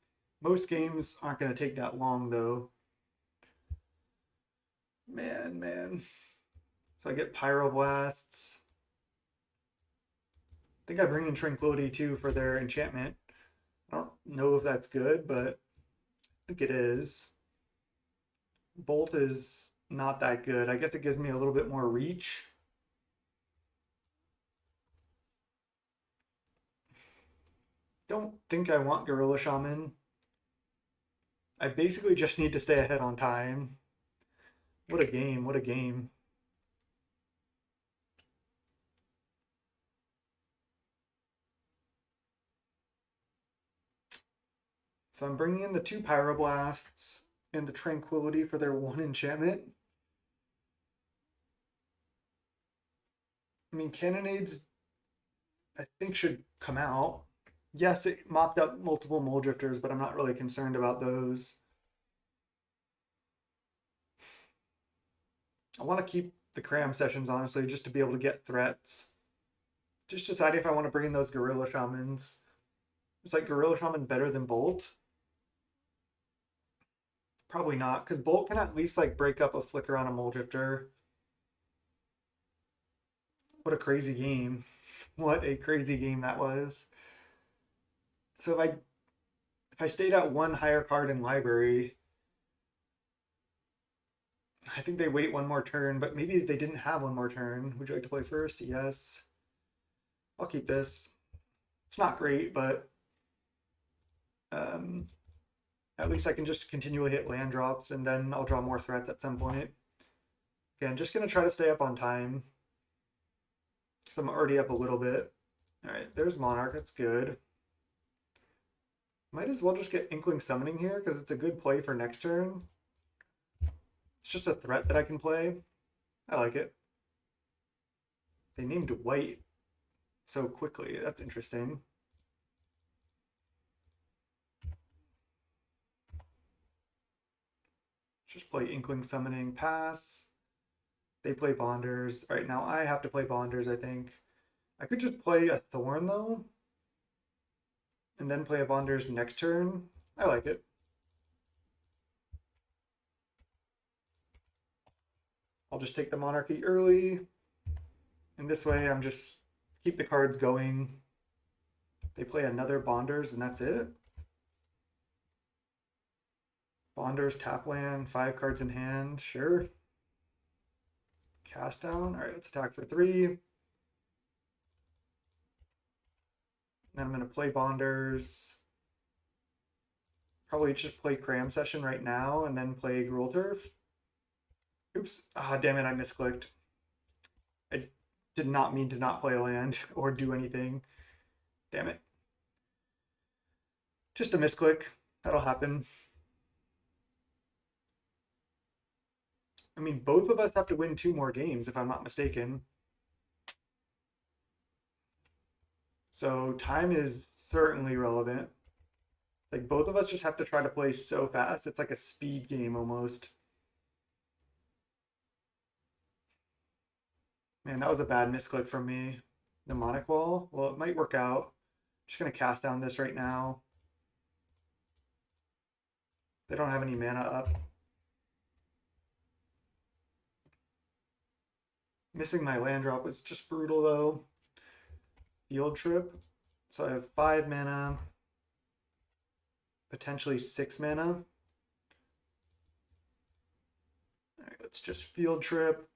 Most games aren't going to take that long, though. Man. So I get Pyroblasts. I think I bring in Tranquility, too, for their enchantment. I don't know if that's good, but I think it is. Bolt is not that good. I guess it gives me a little bit more reach. Don't think I want Gorilla Shaman. I basically just need to stay ahead on time. What a game, what a game. So I'm bringing in the 2 Pyroblasts and the Tranquility for their 1 enchantment. I mean, Cannonades, I think, should come out. Yes, it mopped up multiple Mole Drifters, but I'm not really concerned about those. I want to keep the Cram sessions, honestly, just to be able to get threats. Just deciding if I want to bring in those Gorilla Shamans. Is like Gorilla Shaman better than Bolt? Probably not, because Bolt can at least like break up a Flicker on a Mole Drifter. What a crazy game. What a crazy game that was. So if I stayed at 1 higher card in library, I think they wait 1 more turn, but maybe they didn't have 1 more turn. Would you like to play first? Yes. I'll keep this. It's not great, but at least I can just continually hit land drops, and then I'll draw more threats at some point. Again, just gonna try to stay up on time. Because I'm already up a little bit. All right, there's Monarch, that's good. Might as well just get Inkling Summoning here because it's a good play for next turn. It's just a threat that I can play. I like it. They named white so quickly. That's interesting. Just play Inkling Summoning, pass. They play Bonders. All right, now I have to play Bonders, I think. I could just play a Thorn, though, and then play a Bonders next turn. I like it. I'll just take the Monarchy early. And this way, I'm just keep the cards going. They play another Bonders, and that's it. Bonders, tap land, 5 cards in hand, sure. Cast down. All right, let's attack for 3. Then I'm going to play Bonders. Probably just play Cram Session right now and then play Gruul Turf. Oops. Ah, damn it, I misclicked. I did not mean to not play a land or do anything. Damn it. Just a misclick. That'll happen. I mean, both of us have to win 2 more games if I'm not mistaken. So time is certainly relevant. Like both of us just have to try to play so fast. It's like a speed game almost. Man, that was a bad misclick from me. Mnemonic Wall. Well, it might work out. Just gonna cast down this right now. They don't have any mana up. Missing my land drop was just brutal though. Field Trip. So I have 5 mana. Potentially 6 mana. All right, let's just Field Trip.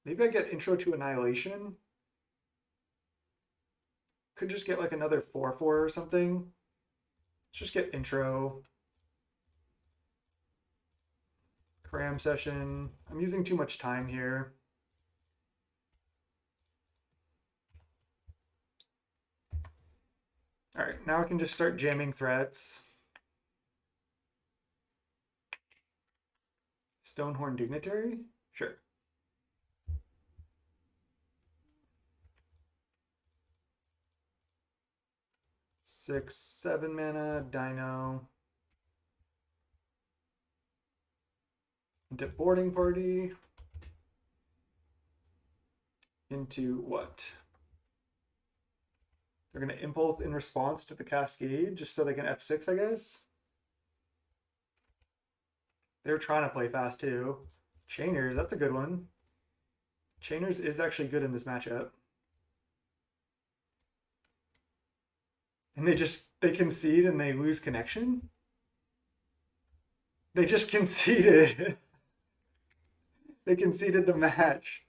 Maybe I get Intro to Annihilation. Could just get like another 4/4 or something. Let's just get Intro. Cram Session. I'm using too much time here. All right, now I can just start jamming threats. Stonehorn Dignitary? Sure. Six, 7 mana, Dino. Into Boarding Party. Into what? They're going to Impulse in response to the Cascade, just so they can F6, I guess. They're trying to play fast too. Chainers, that's a good one. Chainers is actually good in this matchup. And they concede and they lose connection? They just conceded. They conceded the match.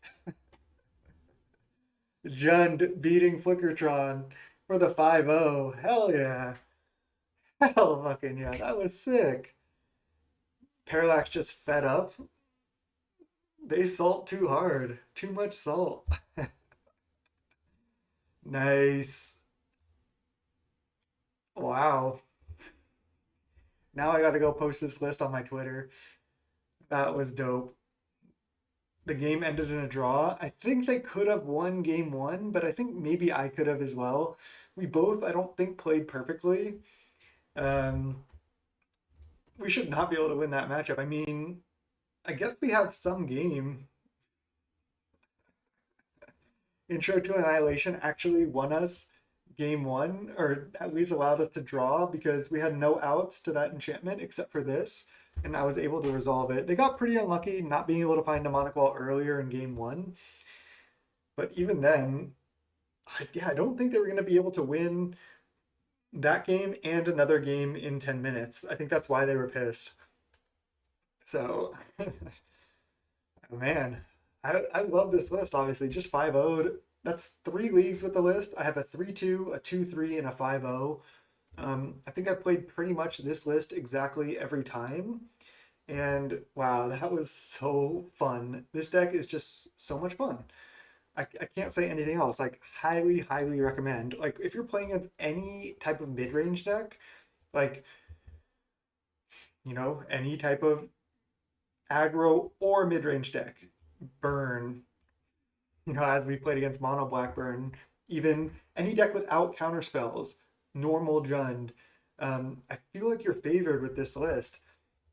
Jund beating Flickertron for the 5-0. Hell yeah. Hell fucking yeah. That was sick. Parallax just fed up. They salt too hard. Too much salt. Nice. Wow. Now I gotta go post this list on my Twitter. That was dope. The game ended in a draw. I think they could have won game 1, but I think maybe I could have as well. We both, I don't think, played perfectly. We should not be able to win that matchup. I mean, I guess we have some game. Intro to Annihilation actually won us game 1, or at least allowed us to draw because we had no outs to that enchantment except for this, and I was able to resolve it. They got pretty unlucky not being able to find Mnemonic Wall earlier in game 1, but even then, I don't think they were going to be able to win that game and another game in 10 minutes. I think that's why they were pissed. So, man, I love this list, obviously. Just 5-0'd. That's 3 leagues with the list. I have a 3-2, a 2-3, and a 5-0. I think I've played pretty much this list exactly every time. And wow, that was so fun. This deck is just so much fun. I can't say anything else. Like, highly, highly recommend. Like, if you're playing against any type of mid-range deck, like, any type of aggro or mid-range deck, burn, as we played against Mono Blackburn, even any deck without counter spells, normal Jund. I feel like you're favored with this list.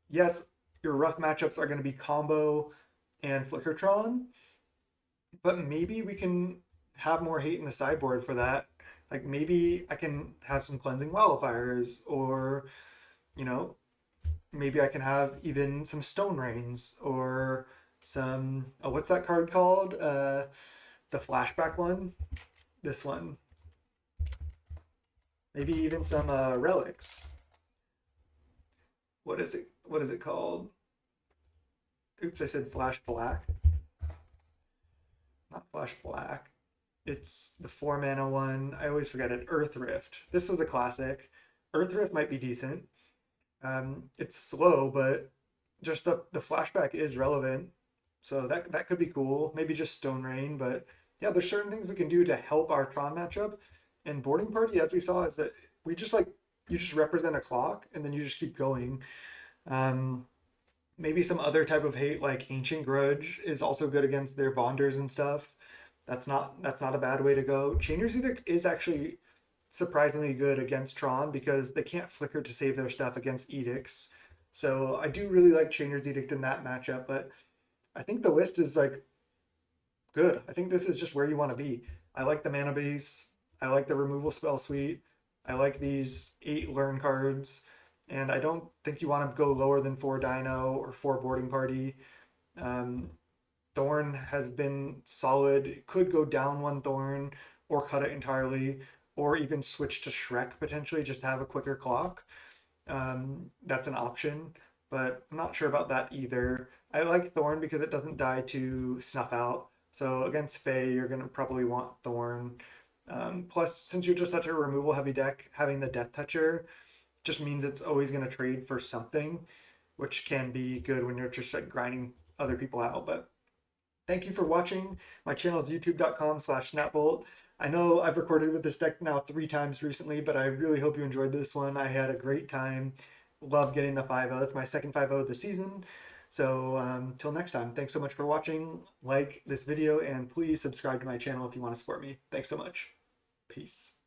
Yes, your rough matchups are going to be Combo and Flickertron, but maybe we can have more hate in the sideboard for that. Like maybe I can have some cleansing wildfires, or you know, maybe I can have even some stone rains, or some what's that card called? The flashback one. This one. Maybe even some relics. What is it? What is it called? Oops, I said flash black. Not flash black. It's the 4 mana one. I always forget it. Earth Rift. This was a classic. Earth Rift might be decent. It's slow, but just the flashback is relevant. So that could be cool. Maybe just Stone Rain, but yeah, there's certain things we can do to help our Tron matchup. And Boarding Party, as we saw, is that we just like you just represent a clock and then you just keep going. Um, Maybe some other type of hate like Ancient Grudge is also good against their bonders and stuff. That's not a bad way to go. Chainer's Edict is actually surprisingly good against Tron because they can't flicker to save their stuff against edicts. So I do really like Chainer's Edict in that matchup, but I think the list is like good. I think this is just where you want to be. I like the mana base. I like the removal spell suite. I like these 8 learn cards. And I don't think you want to go lower than 4 Dino or 4 Boarding Party. Um, Thorn has been solid. It could go down 1 Thorn or cut it entirely, or even switch to Shrek potentially just to have a quicker clock. That's an option, but I'm not sure about that either. I like Thorn because it doesn't die to Snuff Out. So against Fae, you're going to probably want Thorn. Plus, since you're just such a removal heavy deck, having the Death Toucher just means it's always going to trade for something, which can be good when you're just like grinding other people out. But thank you for watching. My channel is youtube.com/snapbolt. I know I've recorded with this deck now 3 times recently, but I really hope you enjoyed this one. I had a great time. Love getting the 5-0. It's my second 5-0 of the season. So till next time, thanks so much for watching. Like this video and please subscribe to my channel if you want to support me. Thanks so much. Peace.